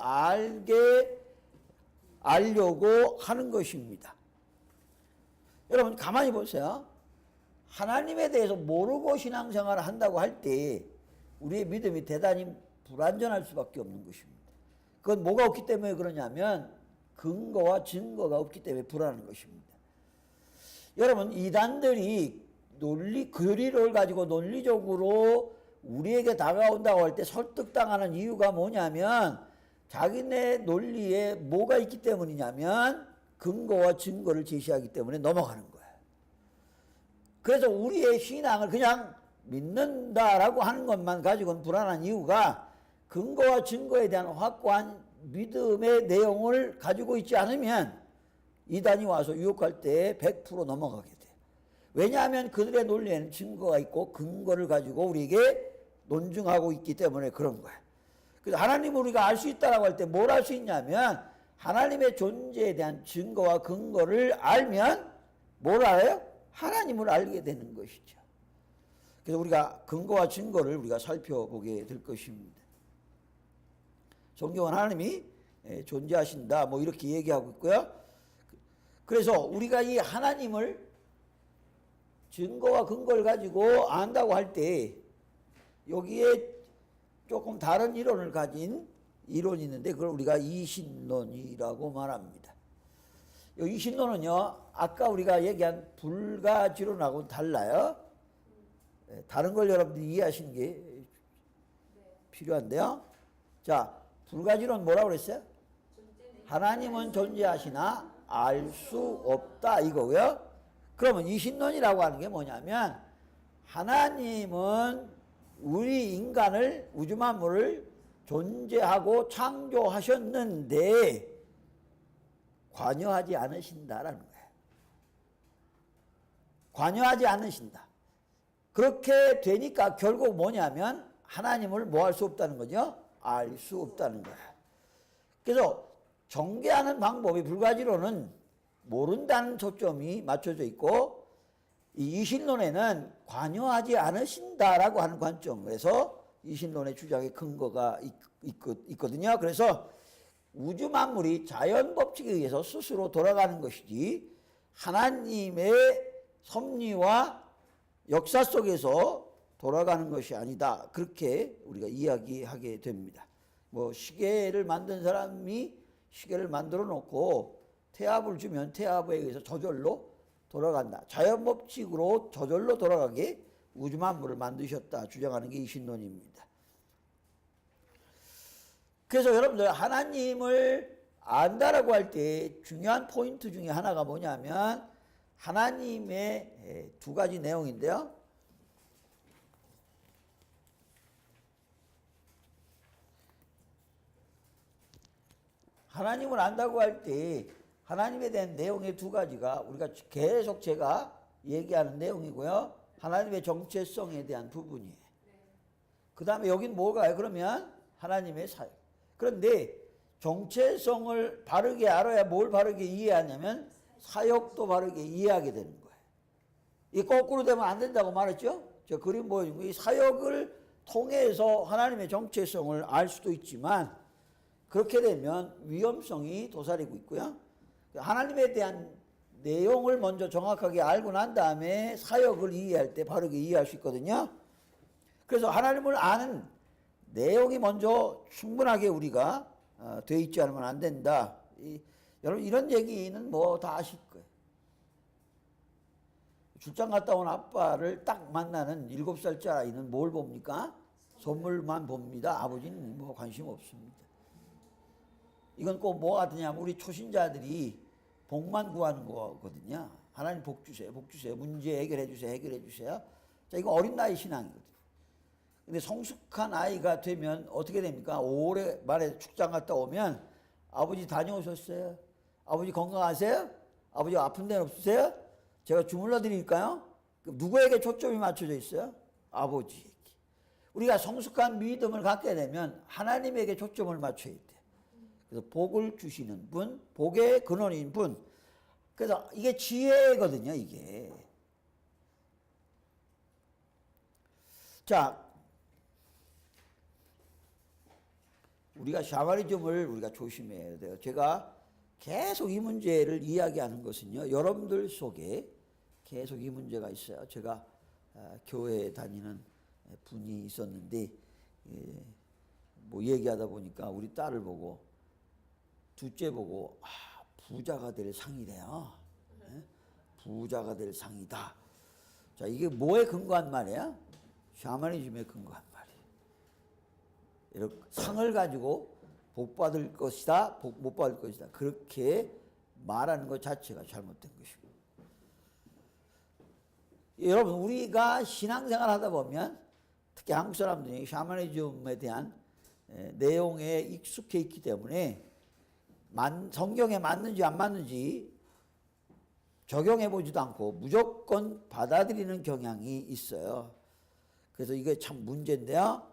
알려고 하는 것입니다. 여러분 가만히 보세요. 하나님에 대해서 모르고 신앙생활을 한다고 할 때 우리의 믿음이 대단히 불완전할 수밖에 없는 것입니다. 그건 뭐가 없기 때문에 그러냐면 근거와 증거가 없기 때문에 불안한 것입니다. 여러분, 이단들이 교리를 가지고 논리적으로 우리에게 다가온다고 할 때 설득당하는 이유가 뭐냐면 자기네 논리에 뭐가 있기 때문이냐면 근거와 증거를 제시하기 때문에 넘어가는 거예요. 그래서 우리의 신앙을 그냥 믿는다라고 하는 것만 가지고는 불안한 이유가 근거와 증거에 대한 확고한 믿음의 내용을 가지고 있지 않으면 이단이 와서 유혹할 때 100% 넘어가게 돼요. 왜냐하면 그들의 논리에는 증거가 있고 근거를 가지고 우리에게 논증하고 있기 때문에 그런 거예요. 그래서 하나님을 우리가 알 수 있다라고 할 때 뭘 알 수 있냐면 하나님의 존재에 대한 증거와 근거를 알면 뭘 알아요? 하나님을 알게 되는 것이죠. 그래서 우리가 근거와 증거를 우리가 살펴보게 될 것입니다. 성경은 하나님이 존재하신다 뭐 이렇게 얘기하고 있고요. 그래서 우리가 이 하나님을 증거와 근거를 가지고 안다고 할 때 여기에 조금 다른 이론을 가진 이론이 있는데 그걸 우리가 이신론이라고 말합니다. 이 이신론은요, 아까 우리가 얘기한 불가지론하고는 달라요. 다른 걸 여러분들이 이해하시는 게 필요한데요. 자, 불가지론 뭐라고 그랬어요? 하나님은 존재하시나 알 수 없다 이거고요. 그러면 이신론이라고 하는 게 뭐냐면 하나님은 우리 인간을 우주 만물을 존재하고 창조하셨는데 관여하지 않으신다라는 거예요. 관여하지 않으신다. 그렇게 되니까 결국 뭐냐면 하나님을 뭐 할 수 없다는 거죠? 알 수 없다는 거예요. 그래서 정죄하는 방법이 불가지로는 모른다는 초점이 맞춰져 있고 이 이신론에는 관여하지 않으신다라고 하는 관점에서 이신론의 주장의 근거가 있거든요. 그래서 우주 만물이 자연 법칙에 의해서 스스로 돌아가는 것이지 하나님의 섭리와 역사 속에서 돌아가는 것이 아니다. 그렇게 우리가 이야기하게 됩니다. 뭐 시계를 만든 사람이 시계를 만들어 놓고 태압을 주면 태압에 의해서 저절로 돌아간다. 자연 법칙으로 저절로 돌아가게 우주 만물을 만드셨다 주장하는 게 이신론입니다. 그래서 여러분들 하나님을 안다라고 할 때 중요한 포인트 중에 하나가 뭐냐면 하나님의 두 가지 내용인데요. 하나님을 안다고 할 때 하나님에 대한 내용의 두 가지가 우리가 계속 제가 얘기하는 내용이고요. 하나님의 정체성에 대한 부분이에요. 그 다음에 여긴 뭐가요? 그러면 하나님의 사역. 그런데 정체성을 바르게 알아야 뭘 바르게 이해하냐면 사역도 바르게 이해하게 되는 거예요. 이 거꾸로 되면 안 된다고 말했죠? 저 그림 보여준 거. 이 사역을 통해서 하나님의 정체성을 알 수도 있지만 그렇게 되면 위험성이 도사리고 있고요. 하나님에 대한 내용을 먼저 정확하게 알고 난 다음에 사역을 이해할 때 바르게 이해할 수 있거든요. 그래서 하나님을 아는 내용이 먼저 충분하게 우리가 돼 있지 않으면 안 된다. 여러분 이런 얘기는 뭐 다 아실 거예요. 출장 갔다 온 아빠를 딱 만나는 7살짜리 아이는 뭘 봅니까? 선물만 봅니다. 아버지는 뭐 관심 없습니다. 이건 꼭 뭐가 같으냐면 우리 초신자들이 복만 구하는 거거든요. 하나님 복 주세요. 복 주세요. 문제 해결해 주세요. 해결해 주세요. 자, 이거 어린 나이 신앙이거든요. 근데 성숙한 아이가 되면 어떻게 됩니까? 올해 말에 출장 갔다 오면 아버지 다녀오셨어요? 아버지 건강하세요? 아버지 아픈 데는 없으세요? 제가 주물러 드릴까요? 누구에게 초점이 맞춰져 있어요? 아버지에게. 우리가 성숙한 믿음을 갖게 되면 하나님에게 초점을 맞춰야 돼요. 그래서 복을 주시는 분, 복의 근원인 분. 그래서 이게 지혜거든요, 이게. 자, 우리가 샤머니즘을 우리가 조심해야 돼요. 제가 계속 이 문제를 이야기하는 것은요, 여러분들 속에 계속 이 문제가 있어요. 제가 교회에 다니는 분이 있었는데, 뭐 얘기하다 보니까 우리 딸을 보고 둘째 보고 부자가 될 상이래요. 예? 부자가 될 상이다. 자, 이게 뭐에 근거한 말이야? 샤머니즘에 근거한 말이에요. 이렇게 상을 가지고 복 받을 것이다, 복 못 받을 것이다. 그렇게 말하는 것 자체가 잘못된 것이고. 여러분, 우리가 신앙생활 하다 보면 특히 한국 사람들이 샤머니즘에 대한 내용에 익숙해 있기 때문에 성경에 맞는지 안 맞는지 적용해 보지도 않고 무조건 받아들이는 경향이 있어요. 그래서 이게 참 문제인데요.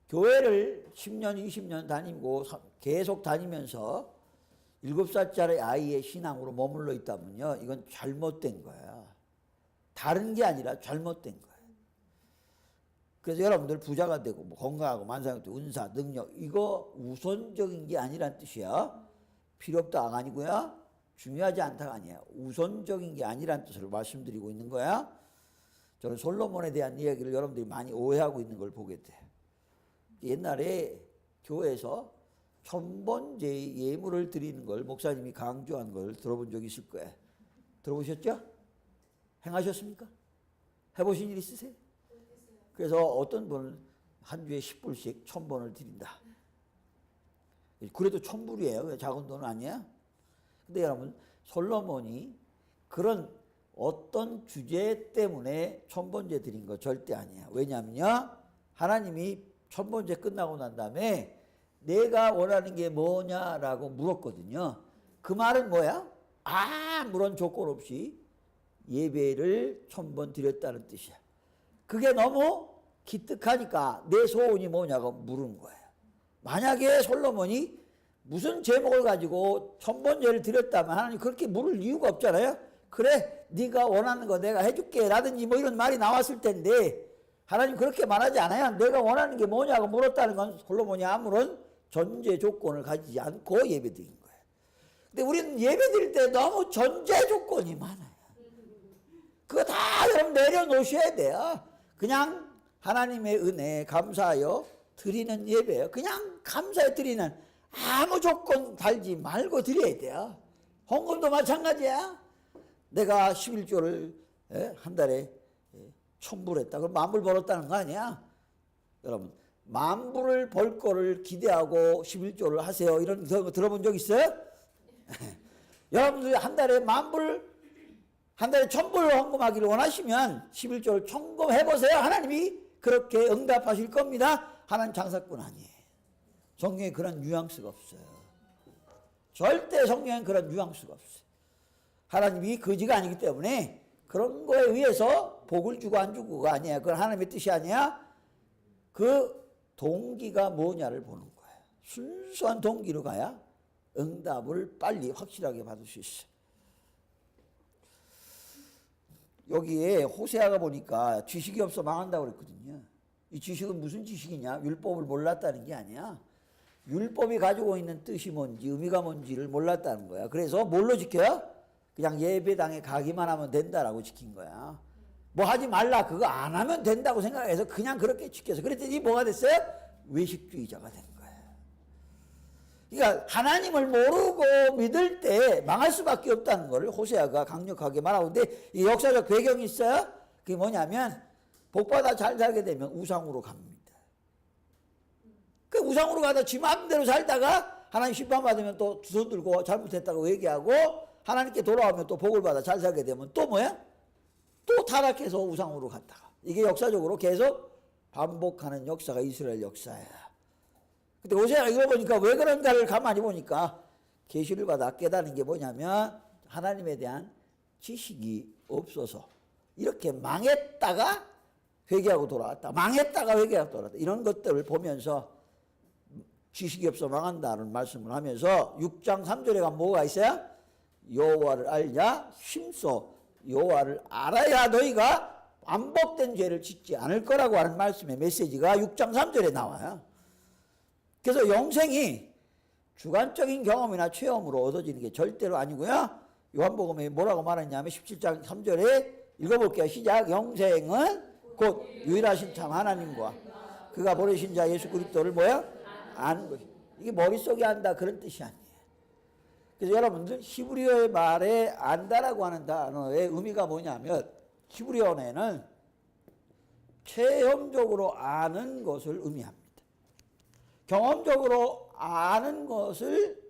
교회를 10년, 20년 다니고 계속 다니면서 7살짜리 아이의 신앙으로 머물러 있다면요, 이건 잘못된 거예요. 다른 게 아니라 잘못된 거예요. 그래서 여러분들 부자가 되고 뭐 건강하고 만사형도 은사, 능력, 이거 우선적인 게 아니란 뜻이야. 필요 없다가 아니고요. 중요하지 않다가 아니야. 우선적인 게 아니란 뜻으로 말씀드리고 있는 거야. 저는 솔로몬에 대한 이야기를 여러분들이 많이 오해하고 있는 걸 보게 돼. 옛날에 교회에서 천번제 예물을 드리는 걸 목사님이 강조한 걸 들어본 적 있을 거예요. 들어보셨죠? 행하셨습니까? 해보신 일 있으세요? 그래서 어떤 분은 한 주에 10불씩 1000번을 드린다. 그래도 1000불이에요. 작은 돈은 아니야. 근데 여러분, 솔로몬이 그런 어떤 주제 때문에 1000번째 드린 거 절대 아니에요. 왜냐하면요, 하나님이 1000번째 끝나고 난 다음에 내가 원하는 게 뭐냐라고 물었거든요. 그 말은 뭐야? 아무런 조건 없이 예배를 1000번 드렸다는 뜻이야. 그게 너무 기특하니까 내 소원이 뭐냐고 물은 거예요. 만약에 솔로몬이 무슨 제목을 가지고 1000번째를 드렸다면 하나님 그렇게 물을 이유가 없잖아요. 그래, 네가 원하는 거 내가 해줄게 라든지 뭐 이런 말이 나왔을 텐데 하나님 그렇게 말하지 않아요. 내가 원하는 게 뭐냐고 물었다는 건 솔로몬이 아무런 전제 조건을 가지지 않고 예배드린 거예요. 근데 우리는 예배드릴 때 너무 전제 조건이 많아요. 그거 다 여러분 내려놓으셔야 돼요. 그냥 하나님의 은혜에 감사하여 드리는 예배예요. 그냥 감사해 드리는, 아무 조건 달지 말고 드려야 돼요. 헌금도 마찬가지야. 내가 11조를 한 달에 1000불 했다. 그럼 10,000불 벌었다는 거 아니야? 여러분, 10,000불을 벌 거를 기대하고 11조를 하세요. 이런 거 들어본 적 있어요? 여러분들이 한 달에 10,000불, 한 달에 1000불 헌금하기를 원하시면 11조를 청금해보세요. 하나님이 그렇게 응답하실 겁니다. 하나님 장사꾼 아니에요. 성경에 그런 뉘앙스가 없어요. 절대 성경에 그런 뉘앙스가 없어요. 하나님이 거지가 아니기 때문에 그런 거에 의해서 복을 주고 안 주고가 아니야. 그건 하나님의 뜻이 아니야. 그 동기가 뭐냐를 보는 거예요. 순수한 동기로 가야 응답을 빨리 확실하게 받을 수 있어요. 여기에 호세아가 보니까 지식이 없어 망한다고 그랬거든요. 이 지식은 무슨 지식이냐? 율법을 몰랐다는 게 아니야. 율법이 가지고 있는 뜻이 뭔지, 의미가 뭔지를 몰랐다는 거야. 그래서 뭘로 지켜요? 그냥 예배당에 가기만 하면 된다라고 지킨 거야. 뭐 하지 말라, 그거 안 하면 된다고 생각해서 그냥 그렇게 지켜서, 그랬더니 뭐가 됐어요? 외식주의자가 된 거야. 그러니까 하나님을 모르고 믿을 때 망할 수밖에 없다는 걸 호세아가 강력하게 말하고, 근데 이 역사적 배경이 있어요. 그게 뭐냐면 복받아 잘 살게 되면 우상으로 갑니다. 그 우상으로 가다 지 마음대로 살다가 하나님 심판받으면 또 두 손 들고 잘못했다고 얘기하고, 하나님께 돌아오면 또 복을 받아 잘 살게 되면 또 뭐야? 또 타락해서 우상으로 갔다가. 이게 역사적으로 계속 반복하는 역사가 이스라엘 역사야. 근데 호세아가 이거 보니까 왜 그런가를 가만히 보니까 계시를 받아 깨닫는 게 뭐냐면 하나님에 대한 지식이 없어서 이렇게 망했다가 회개하고 돌아왔다, 망했다가 회개하고 돌아왔다, 이런 것들을 보면서 지식이 없어 망한다는 말씀을 하면서 6장 3절에 가면 뭐가 있어요? 여호와를 알냐? 힘써 여호와를 알아야 너희가 반복된 죄를 짓지 않을 거라고 하는 말씀의 메시지가 6장 3절에 나와요. 그래서 영생이 주관적인 경험이나 체험으로 얻어지는 게 절대로 아니고요. 요한복음에 뭐라고 말했냐면 17장 3절에 읽어볼게요. 시작. 영생은 곧 유일하신 참 하나님과 그가 보내신 자 예수 그리스도를 뭐야? 아는 것이. 이게 머릿속에 안다 그런 뜻이 아니에요. 그래서 여러분들 히브리어의 말에 안다라고 하는 단어의 의미가 뭐냐면 히브리어에는 체험적으로 아는 것을 의미합니다. 경험적으로 아는 것을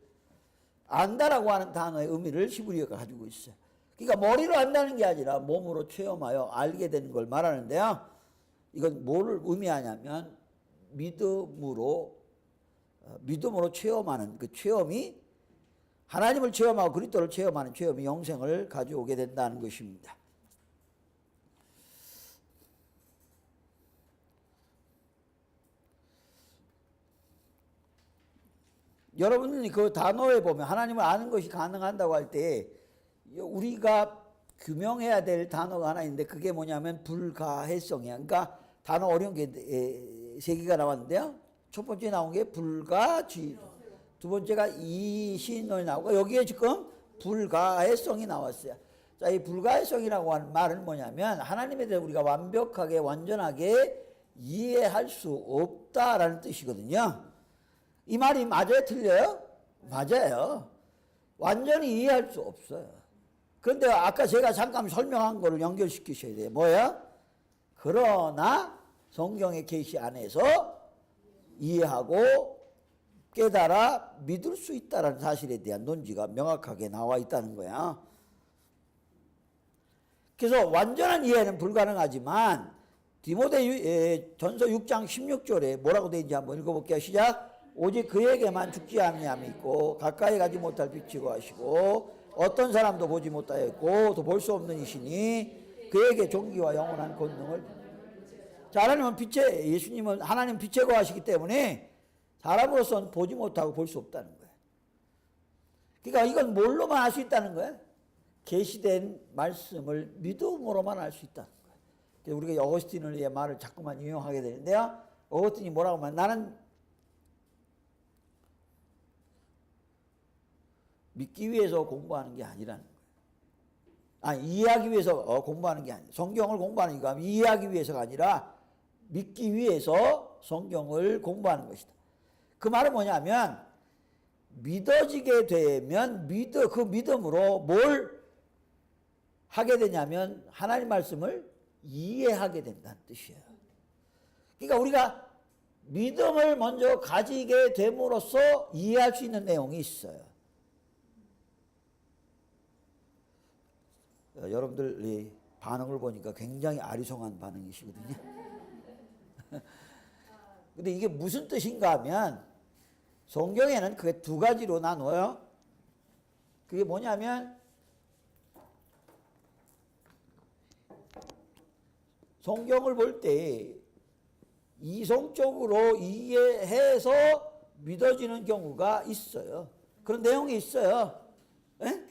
안다라고 하는 단어의 의미를 히브리어가 가지고 있어요. 그러니까 머리로 안다는 게 아니라 몸으로 체험하여 알게 되는 걸 말하는데요. 이건 뭐를 의미하냐면 믿음으로 체험하는 그 체험이 하나님을 체험하고 그리스도를 체험하는 체험이 영생을 가져오게 된다는 것입니다. 여러분이 그 단어에 보면 하나님을 아는 것이 가능한다고 할 때 우리가 규명해야 될 단어가 하나 있는데 그게 뭐냐면 불가해성이야. 그러니까 단어 어려운 게 세 개가 나왔는데요. 첫 번째 나온 게 불가지, 두 번째가 이신론이 나오고 여기에 지금 불가해성이 나왔어요. 자, 이 불가해성이라고 하는 말은 뭐냐면 하나님에 대해 우리가 완벽하게 완전하게 이해할 수 없다라는 뜻이거든요. 이 말이 맞아요? 틀려요? 맞아요. 완전히 이해할 수 없어요. 그런데 아까 제가 잠깐 설명한 거를 연결시키셔야 돼요. 뭐야? 그러나 성경의 계시 안에서 이해하고 깨달아 믿을 수 있다는 사실에 대한 논지가 명확하게 나와 있다는 거야. 그래서 완전한 이해는 불가능하지만 디모데 전서 6장 16절에 뭐라고 되어 있는지 한번 읽어볼게요. 시작. 오직 그에게만 죽지 아니함이 있고 가까이 가지 못할 빛이고 하시고 어떤 사람도 보지 못하였고 또 볼 수 없는 이시니 그에게 존귀와 영원한 권능을. 자, 하나님은 예수님은 하나님 빛에 거하시기 때문에 사람으로서는 보지 못하고 볼 수 없다는 거예요. 그러니까 이건 뭘로만 알 수 있다는 거예요? 계시된 말씀을 믿음으로만 알 수 있다는 거예요. 그래서 우리가 어거스틴의 말을 자꾸만 인용하게 되는데요. 어거스틴이 뭐라고 하면 나는 믿기 위해서 공부하는 게 아니라는 거예요. 아니, 이해하기 위해서 공부하는 게 아니에요. 성경을 공부하는 게 이해하기 위해서가 아니라 믿기 위해서 성경을 공부하는 것이다. 그 말은 뭐냐면 믿어지게 되면 그 믿음으로 뭘 하게 되냐면 하나님 말씀을 이해하게 된다는 뜻이에요. 그러니까 우리가 믿음을 먼저 가지게 됨으로써 이해할 수 있는 내용이 있어요. 여러분들이 반응을 보니까 굉장히 아리송한 반응이시거든요. 근데 이게 무슨 뜻인가 하면 성경에는 그게 두 가지로 나눠요. 그게 뭐냐면 성경을 볼 때 이성적으로 이해해서 믿어지는 경우가 있어요. 그런 내용이 있어요. 에?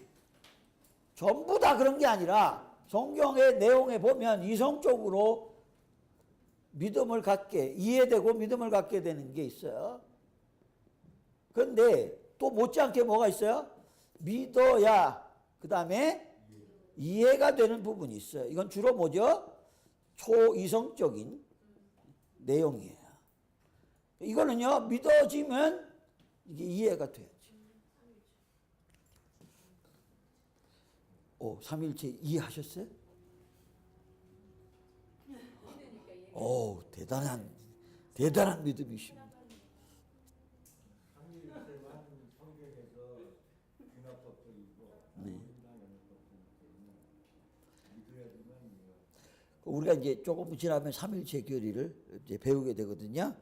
전부 다 그런 게 아니라 성경의 내용에 보면 이성적으로 믿음을 갖게 이해되고 믿음을 갖게 되는 게 있어요. 그런데 또 못지않게 뭐가 있어요? 믿어야 그 다음에 이해가 되는 부분이 있어요. 이건 주로 뭐죠? 초이성적인 내용이에요. 이거는요, 믿어지면 이게 이해가 돼야지. 삼일체 이해하셨어요? 대단한 믿음이십니다. 네. 우리가 이제 조금 지나면 삼일체 교리를 이제 배우게 되거든요.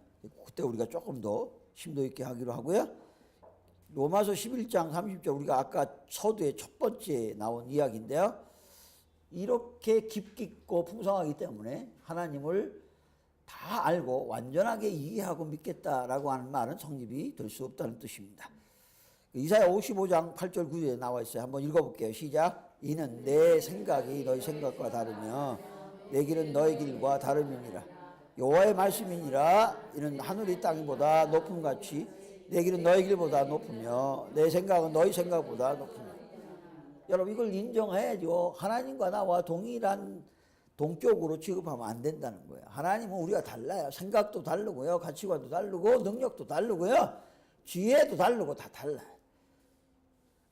그때 우리가 조금 더 심도 있게 하기로 하고요. 로마서 11장 30절 우리가 아까 서두에 첫 번째 나온 이야기인데요. 이렇게 깊이 있고 풍성하기 때문에 하나님을 다 알고 완전하게 이해하고 믿겠다라고 하는 말은 성립이 될 수 없다는 뜻입니다. 이사야 55장 8절 9절에 나와 있어요. 한번 읽어볼게요. 시작. 이는 내 생각이 너희 생각과 다르며 내 길은 너희 길과 다름이니라. 여호와의 말씀이니라. 이는 하늘이 땅보다 높음같이 내 길은 너희 길보다 높으며 내 생각은 너희 생각보다 높으며. 여러분 이걸 인정해야죠. 하나님과 나와 동일한 동격으로 취급하면 안 된다는 거예요. 하나님은 우리가 달라요. 생각도 다르고요. 가치관도 다르고 능력도 다르고요. 지혜도 다르고 다 달라요.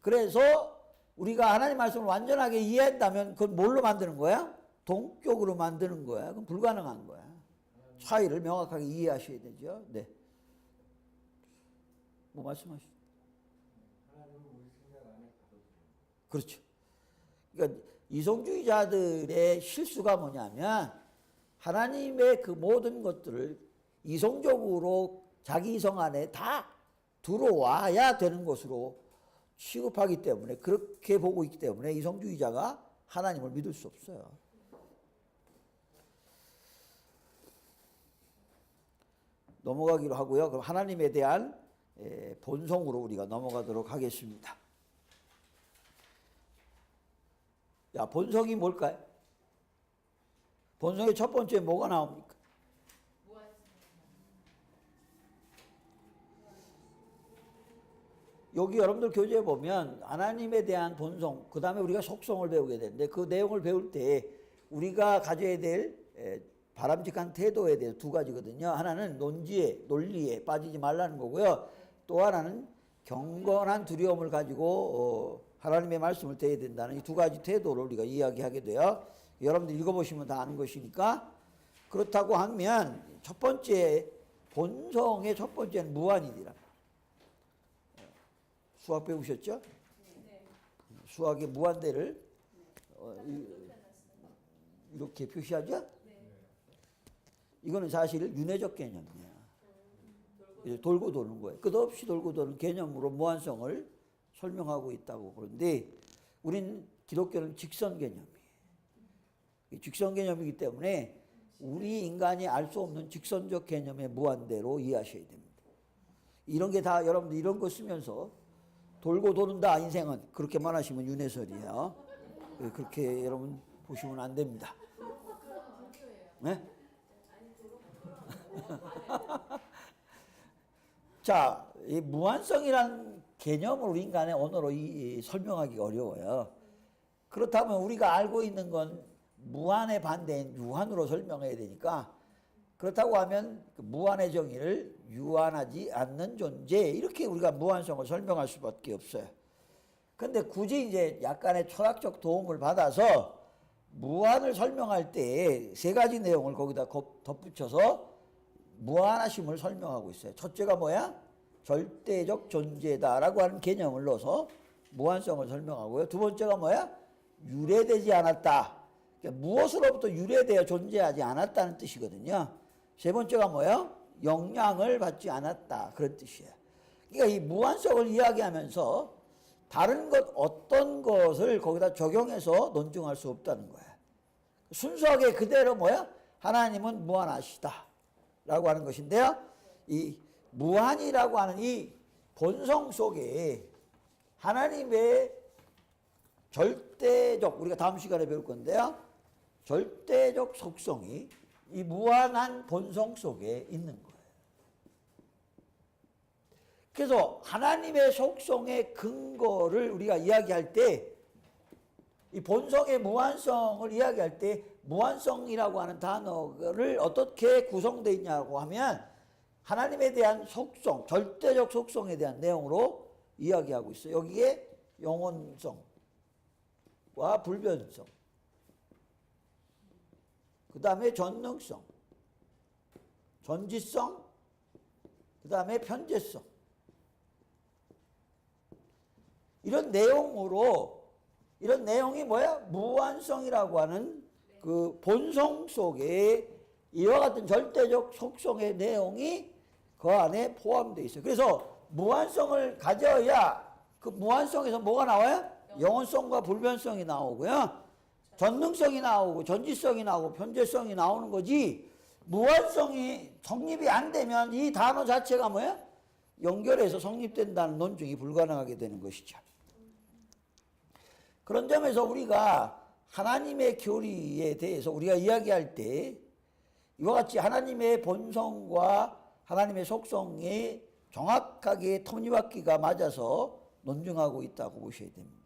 그래서 우리가 하나님 말씀을 완전하게 이해한다면 그건 뭘로 만드는 거야? 동격으로 만드는 거야. 그건 불가능한 거야. 차이를 명확하게 이해하셔야 되죠. 네. 뭐 말씀하시죠? 그렇죠. 그러니까 이성주의자들의 실수가 뭐냐면 하나님의 그 모든 것들을 이성적으로 자기 이성 안에 다 들어와야 되는 것으로 취급하기 때문에, 그렇게 보고 있기 때문에 이성주의자가 하나님을 믿을 수 없어요. 넘어가기로 하고요. 그럼 하나님에 대한 본성으로 우리가 넘어가도록 하겠습니다. 야, 본성이 뭘까요? 본성의 첫 번째 뭐가 나옵니까? 여기 여러분들 교재에 보면 하나님에 대한 본성, 그 다음에 우리가 속성을 배우게 되는데, 그 내용을 배울 때 우리가 가져야 될 바람직한 태도에 대해서 두 가지거든요. 하나는 논리에 빠지지 말라는 거고요. 또 하나는 경건한 두려움을 가지고 하나님의 말씀을 대해야 된다는 이 두 가지 태도를 우리가 이야기하게 돼요. 여러분들 읽어보시면 다 아는 것이니까. 그렇다고 하면 첫 번째, 본성의 첫 번째는 무한이니라. 수학 배우셨죠? 네. 수학의 무한대를 이렇게 표시하죠? 네. 이거는 사실 윤회적 개념이에요. 돌고 도는 거예요. 끝없이 돌고 도는 개념으로 무한성을 설명하고 있다고. 그런데 우린 기독교는 직선 개념이에요. 직선 개념이기 때문에 우리 인간이 알 수 없는 직선적 개념의 무한대로 이해하셔야 됩니다. 이런 게 다 여러분들 이런 거 쓰면서 돌고 도는다 인생은 그렇게만 하시면 윤회설이에요. 그렇게 여러분 보시면 안 됩니다. 네? 자, 이 무한성이란 개념을 우리 인간의 언어로 설명하기 어려워요. 그렇다면 우리가 알고 있는 건 무한의 반대인 유한으로 설명해야 되니까, 그렇다고 하면 그 무한의 정의를 유한하지 않는 존재, 이렇게 우리가 무한성을 설명할 수밖에 없어요. 근데 굳이 이제 약간의 철학적 도움을 받아서 무한을 설명할 때 세 가지 내용을 거기다 덧붙여서 무한하심을 설명하고 있어요. 첫째가 뭐야? 절대적 존재다라고 하는 개념을 넣어서 무한성을 설명하고요. 두 번째가 뭐야? 유래되지 않았다. 그러니까 무엇으로부터 유래되어 존재하지 않았다는 뜻이거든요. 세 번째가 뭐예요? 영향을 받지 않았다. 그런 뜻이에요. 그러니까 이 무한성을 이야기하면서 다른 것 어떤 것을 거기다 적용해서 논증할 수 없다는 거예요. 순수하게 그대로 뭐야? 하나님은 무한하시다 라고 하는 것인데요. 이 무한이라고 하는 이 본성 속에 하나님의 절대적, 우리가 다음 시간에 배울 건데요, 절대적 속성이 이 무한한 본성 속에 있는 거예요. 그래서 하나님의 속성의 근거를 우리가 이야기할 때, 이 본성의 무한성을 이야기할 때 무한성이라고 하는 단어를 어떻게 구성되어 있냐고 하면 하나님에 대한 속성, 절대적 속성에 대한 내용으로 이야기하고 있어요. 여기에 영원성과 불변성, 그 다음에 전능성, 전지성, 그 다음에 편재성, 이런 내용으로, 이런 내용이 뭐야? 무한성이라고 하는 그 본성 속에 이와 같은 절대적 속성의 내용이 그 안에 포함되어 있어요. 그래서 무한성을 가져야 그 무한성에서 뭐가 나와요? 영원성과 불변성이 나오고요. 전능성이 나오고 전지성이 나오고 편재성이 나오는 거지, 무한성이 성립이 안 되면 이 단어 자체가 뭐야? 연결해서 성립된다는 논증이 불가능하게 되는 것이죠. 그런 점에서 우리가 하나님의 교리에 대해서 우리가 이야기할 때 이와 같이 하나님의 본성과 하나님의 속성이 정확하게 톱니바퀴가 맞아서 논증하고 있다고 보셔야 됩니다.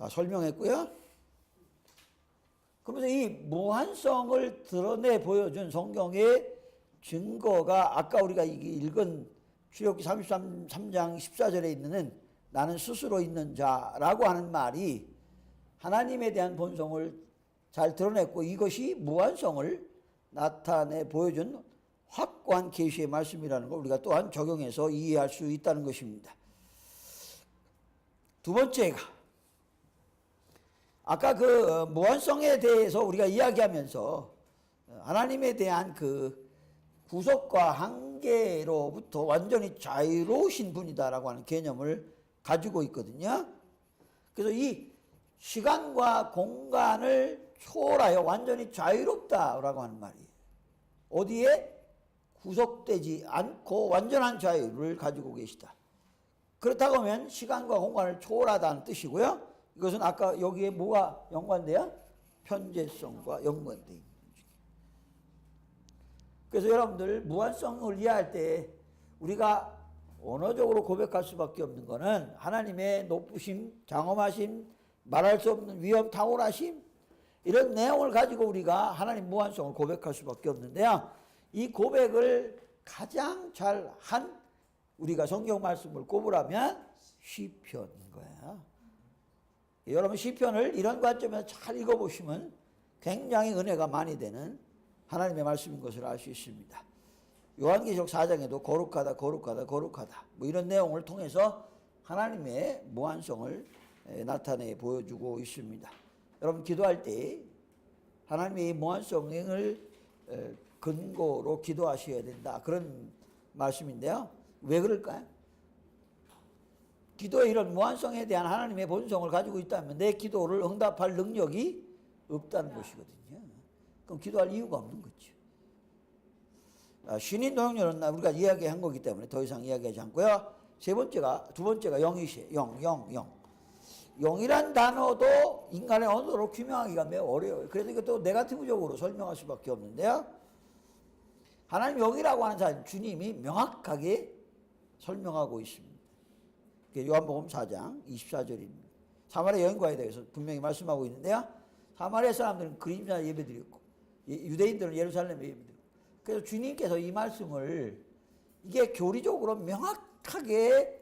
다 설명했고요. 그러면서 이 무한성을 드러내 보여준 성경의 증거가 아까 우리가 읽은 출애굽기 33장 14절에 있는 나는 스스로 있는 자라고 하는 말이 하나님에 대한 본성을 잘 드러냈고 이것이 무한성을 나타내 보여준 확고한 계시의 말씀이라는 걸 우리가 또한 적용해서 이해할 수 있다는 것입니다. 두 번째가 아까 그 무한성에 대해서 우리가 이야기하면서 하나님에 대한 그 구속과 한계로부터 완전히 자유로우신 분이다라고 하는 개념을 가지고 있거든요. 그래서 이 시간과 공간을 초월하여 완전히 자유롭다라고 하는 말이에요. 어디에? 구속되지 않고 완전한 자유를 가지고 계시다. 그렇다고 하면 시간과 공간을 초월하다는 뜻이고요. 이것은 아까 여기에 뭐가 연관돼요? 편재성과 연관되어 있는 거죠. 그래서 여러분들 무한성을 이해할 때 우리가 언어적으로 고백할 수밖에 없는 것은 하나님의 높으심, 장엄하심, 말할 수 없는 위엄, 탁월하심 이런 내용을 가지고 우리가 하나님 무한성을 고백할 수밖에 없는데요. 이 고백을 가장 잘한 우리가 성경 말씀을 꼽으라면 시편인 거야. 여러분 시편을 이런 관점에서 잘 읽어보시면 굉장히 은혜가 많이 되는 하나님의 말씀인 것을 알 수 있습니다. 요한계시록 4장에도 거룩하다 거룩하다 거룩하다 뭐 이런 내용을 통해서 하나님의 무한성을 나타내 보여주고 있습니다. 여러분 기도할 때 하나님의 이 무한성을 근거로 기도하셔야 된다 그런 말씀인데요. 왜 그럴까요? 기도의 이런 무한성에 대한 하나님의 본성을 가지고 있다면 내 기도를 응답할 능력이 없다는 것이거든요. 그럼 기도할 이유가 없는 거죠. 신인 노용렬은 우리가 이야기한 거기 때문에 더 이상 이야기하지 않고요. 두 번째가 영이시에요. 영. 영이란 단어도 인간의 언어로 규명하기가 매우 어려워요. 그래서 이것도 네거티브적으로 설명할 수밖에 없는데요. 하나님 영이라고 하는 사람 주님이 명확하게 설명하고 있습니다. 요한복음 4장 24절입니다. 사마리아 여인과에 대해서 분명히 말씀하고 있는데요. 사마리아 사람들은 그림자 예배드렸고 유대인들은 예루살렘에 예배드렸고 그래서 주님께서 이 말씀을 이게 교리적으로 명확하게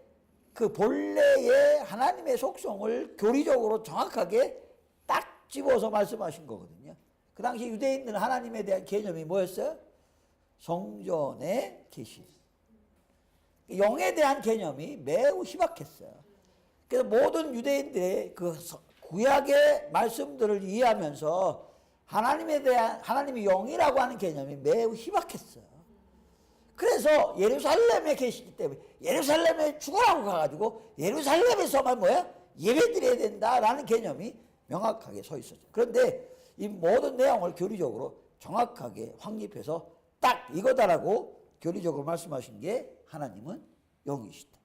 그 본래의 하나님의 속성을 교리적으로 정확하게 딱 집어서 말씀하신 거거든요. 그 당시 유대인들은 하나님에 대한 개념이 뭐였어요? 성전에 계신 영에 대한 개념이 매우 희박했어요. 그래서 모든 유대인들의 그 구약의 말씀들을 이해하면서 하나님에 대한 하나님이 영이라고 하는 개념이 매우 희박했어요. 그래서 예루살렘에 계시기 때문에 예루살렘에 죽으라고 가가지고 예루살렘에서만 뭐야? 예배드려야 된다라는 개념이 명확하게 서 있었죠. 그런데 이 모든 내용을 교리적으로 정확하게 확립해서 딱 이거다라고 교리적으로 말씀하신 게 하나님은 영이시다.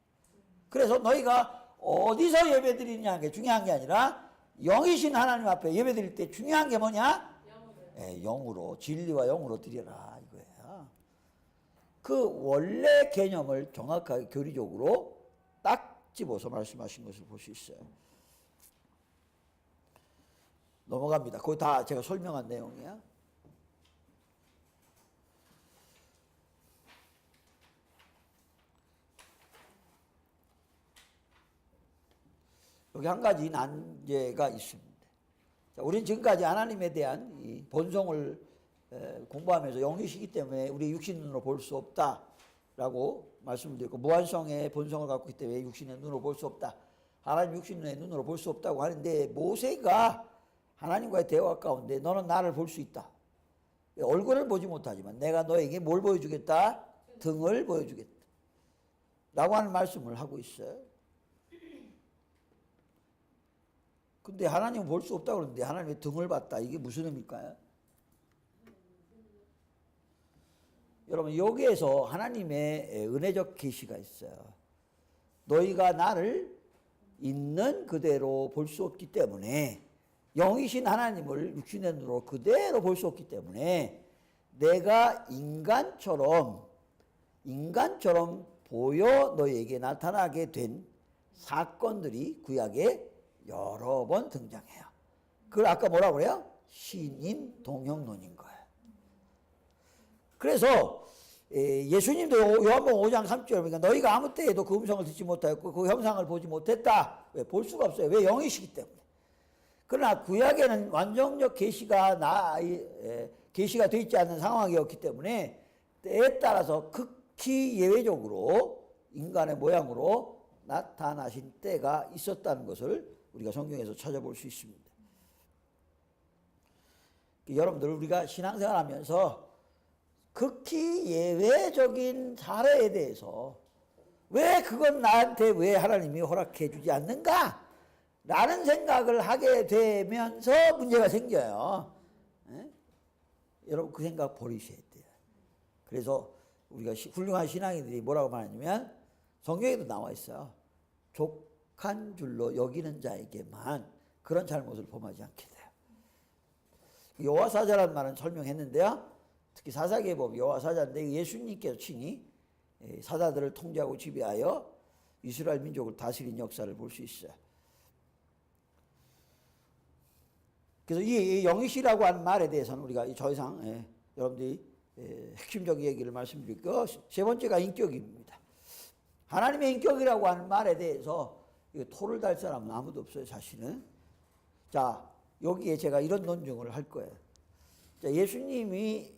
그래서 너희가 어디서 예배드리느냐 게 중요한 게 아니라 영이신 하나님 앞에 예배드릴 때 중요한 게 뭐냐? 영으로 진리와 영으로 드려라 이거예요. 그 원래 개념을 정확하게 교리적으로 딱 집어서 말씀하신 것을 볼 수 있어요. 넘어갑니다. 그거 다 제가 설명한 내용이야. 여기 한 가지 난제가 있습니다. 자, 우리는 지금까지 하나님에 대한 이 본성을 공부하면서 영이시기 때문에 우리 육신 눈으로 볼 수 없다라고 말씀을 드렸고 무한성의 본성을 갖고 있기 때문에 육신의 눈으로 볼 수 없다. 하나님 육신의 눈으로 볼 수 없다고 하는데 모세가 하나님과의 대화 가운데 너는 나를 볼 수 있다. 얼굴을 보지 못하지만 내가 너에게 뭘 보여주겠다? 등을 보여주겠다. 라고 하는 말씀을 하고 있어요. 근데 하나님은 볼 수 없다고 그러는데 하나님의 등을 봤다. 이게 무슨 의미일까요? 여러분 여기에서 하나님의 은혜적 계시가 있어요. 너희가 나를 있는 그대로 볼 수 없기 때문에 영이신 하나님을 육신의 눈으로 그대로 볼 수 없기 때문에 내가 인간처럼 보여 너희에게 나타나게 된 사건들이 구약에 여러 번 등장해요. 그걸 아까 뭐라고 그래요? 신인 동형론인 거예요. 그래서 예수님도 요한복음 5장 3절 그러니까 너희가 아무 때에도 그 음성을 듣지 못하였고 그 형상을 보지 못했다. 왜? 볼 수가 없어요. 왜? 영이시기 때문에. 그러나 구약에는 완전적 계시가 계시가 되어 있지 않는 상황이었기 때문에 때에 따라서 극히 예외적으로 인간의 모양으로 나타나신 때가 있었다는 것을 우리가 성경에서 찾아볼 수 있습니다. 여러분들 우리가 신앙생활하면서 극히 예외적인 사례에 대해서 왜 그건 나한테 왜 하나님이 허락해 주지 않는가? 라는 생각을 하게 되면서 문제가 생겨요. 에? 여러분 그 생각 버리셔야 돼요. 그래서 우리가 훌륭한 신앙인들이 뭐라고 말하냐면 성경에도 나와 있어요. 족한 줄로 여기는 자에게만 그런 잘못을 범하지 않게 돼요. 여호와사자라는 말은 설명했는데요. 특히 사사기에 보면 여호와사자인데 예수님께서 친히 사자들을 통제하고 지배하여 이스라엘 민족을 다스린 역사를 볼 수 있어요. 그래서 이 영이시라고 하는 말에 대해서는 우리가 더 이상 여러분들이 핵심적인 얘기를 말씀드릴게요. 세 번째가 인격입니다. 하나님의 인격이라고 하는 말에 대해서 토를 달 사람은 아무도 없어요, 사실은. 자, 여기에 제가 이런 논증을 할 거예요. 자, 예수님이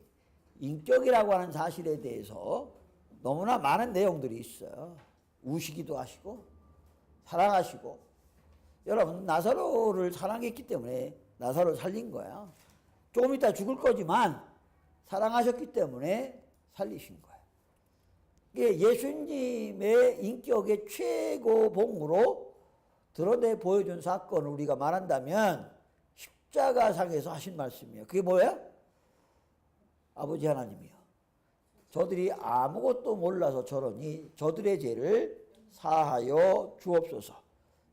인격이라고 하는 사실에 대해서 너무나 많은 내용들이 있어요. 우시기도 하시고 사랑하시고 여러분 나사로를 사랑했기 때문에 나사로를 살린 거야. 조금 이따 죽을 거지만 사랑하셨기 때문에 살리신 거예요. 이게 예수님의 인격의 최고봉으로 드러내 보여준 사건을 우리가 말한다면 십자가상에서 하신 말씀이에요. 그게 뭐예요? 아버지 하나님이요. 저들이 아무것도 몰라서 저러니 저들의 죄를 사하여 주옵소서.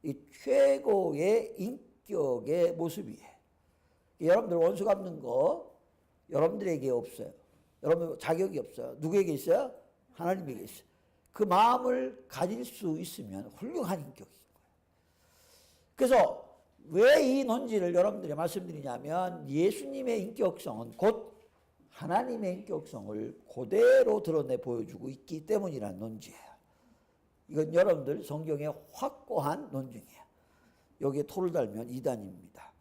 이 최고의 인격의 모습이에요. 여러분들 원수 갚는 거 여러분들에게 없어요. 여러분 자격이 없어요. 누구에게 있어요? 하나님에게 있어요. 그 마음을 가질 수 있으면 훌륭한 인격인 거예요. 그래서 왜 이 논지를 여러분들이 말씀드리냐면 예수님의 인격성은 곧 하나님의 인격성을 그대로 드러내 보여주고 있기 때문이라는 논지예요. 이건 여러분들 성경의 확고한 논증이에요. 여기에 토를 달면 이단입니다.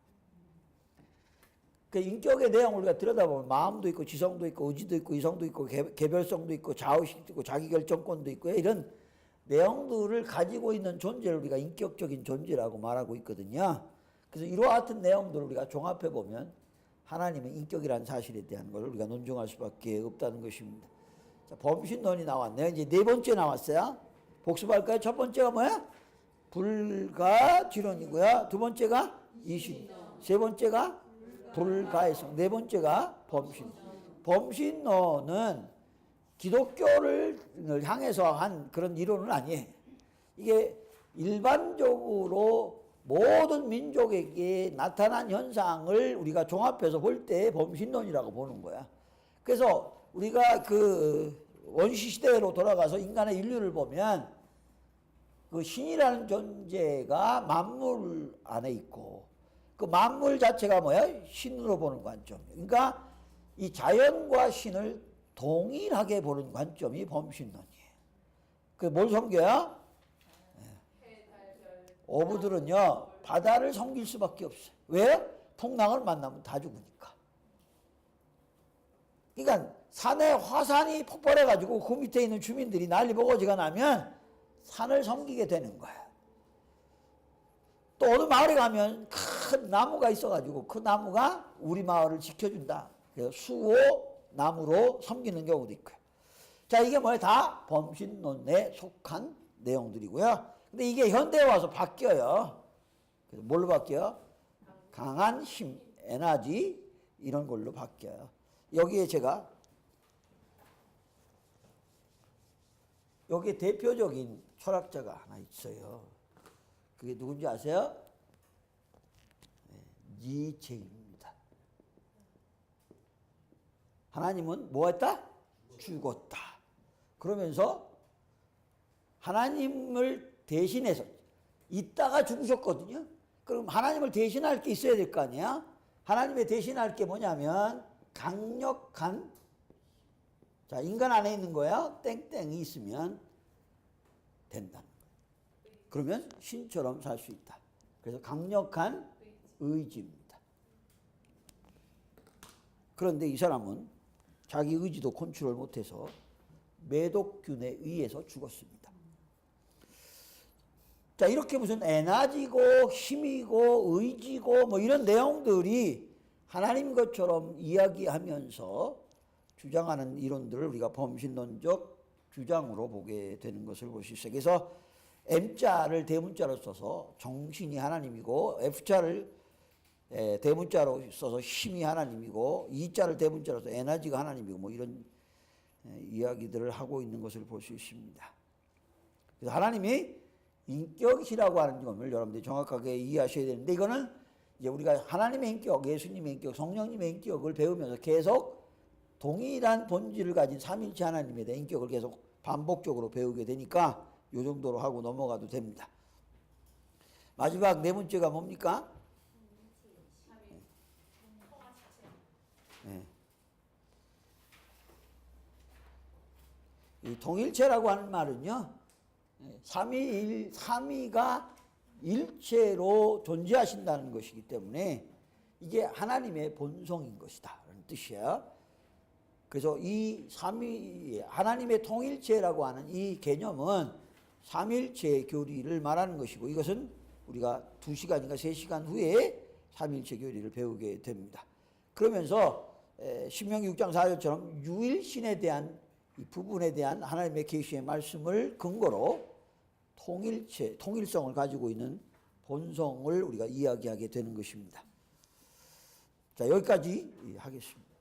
그 인격의 내용을 우리가 들여다보면 마음도 있고 지성도 있고 의지도 있고 이성도 있고 개별성도 있고 자의식도 있고 자기결정권도 있고 이런 내용들을 가지고 있는 존재를 우리가 인격적인 존재라고 말하고 있거든요. 그래서 이와 같은 내용들을 우리가 종합해 보면 하나님의 인격이라는 사실에 대한 것을 우리가 논증할 수밖에 없다는 것입니다. 자, 범신론이 나왔네요. 이제 네 번째 나왔어요. 복습할까요? 첫 번째가 뭐야? 불가지론이고요. 두 번째가 이신. 세 번째가 불가해성. 네 번째가 범신. 범신론은 기독교를 향해서 한 그런 이론은 아니에요. 이게 일반적으로 모든 민족에게 나타난 현상을 우리가 종합해서 볼 때 범신론이라고 보는 거야. 그래서 우리가 그 원시 시대로 돌아가서 인간의 인류를 보면 그 신이라는 존재가 만물 안에 있고 그 만물 자체가 뭐야? 신으로 보는 관점. 그러니까 이 자연과 신을 동일하게 보는 관점이 범신론이에요. 그 뭘 섬겨요? 어부들은요 바다를 섬길 수밖에 없어요. 왜? 풍랑을 만나면 다 죽으니까. 그러니까 산에 화산이 폭발해가지고 그 밑에 있는 주민들이 난리버거지가 나면 산을 섬기게 되는 거야. 또 어느 마을에 가면 큰 나무가 있어가지고 그 나무가 우리 마을을 지켜준다. 그래서 수호 나무로 섬기는 경우도 있고요. 자, 이게 뭐예요? 다 범신론에 속한 내용들이고요. 근데 이게 현대에 와서 바뀌어요. 그래서 뭘로 바뀌어요? 강한 힘, 에너지 이런 걸로 바뀌어요. 여기에 제가 여기에 대표적인 철학자가 하나 있어요. 그게 누군지 아세요? 니체입니다. 하나님은 뭐 했다? 죽었다. 그러면서 하나님을 대신해서 있다가 죽으셨거든요. 그럼 하나님을 대신할 게 있어야 될 거 아니야? 하나님의 대신할 게 뭐냐면 강력한, 자, 인간 안에 있는 거야. 땡땡이 있으면 된다는 거야. 그러면 신처럼 살 수 있다. 그래서 강력한 의지입니다. 그런데 이 사람은 자기 의지도 컨트롤 못해서 매독균에 의해서 죽었습니다. 자, 이렇게 무슨 에너지고 힘이고 의지고 뭐 이런 내용들이 하나님 것처럼 이야기하면서 주장하는 이론들을 우리가 범신론적 주장으로 보게 되는 것을 볼 수 있어요. 그래서 M자를 대문자로 써서 정신이 하나님이고, F자를 대문자로 써서 힘이 하나님이고, E자를 대문자로 써서 에너지가 하나님이고, 뭐 이런 이야기들을 하고 있는 것을 볼 수 있습니다. 그래서 하나님이 인격이라고 하는 점을 여러분들이 정확하게 이해하셔야 되는데, 이거는 이제 우리가 하나님의 인격, 예수님의 인격, 성령님의 인격을 배우면서 계속 동일한 본질을 가진 삼일체 하나님에 대한 인격을 계속 반복적으로 배우게 되니까 이 정도로 하고 넘어가도 됩니다. 마지막 네 번째가 뭡니까? 네. 이 통일체라고 하는 말은요, 삼위가 일체로 존재하신다는 것이기 때문에 이게 하나님의 본성인 것이다 라는 뜻이야. 그래서 이 삼위, 하나님의 통일체라고 하는 이 개념은 삼일체 교리를 말하는 것이고, 이것은 우리가 2시간인가 3시간 후에 삼일체 교리를 배우게 됩니다. 그러면서 신명기 6장 4절처럼 유일신에 대한 이 부분에 대한 하나님의 계시의 말씀을 근거로 통일체, 통일성을 가지고 있는 본성을 우리가 이야기하게 되는 것입니다. 자, 여기까지 하겠습니다.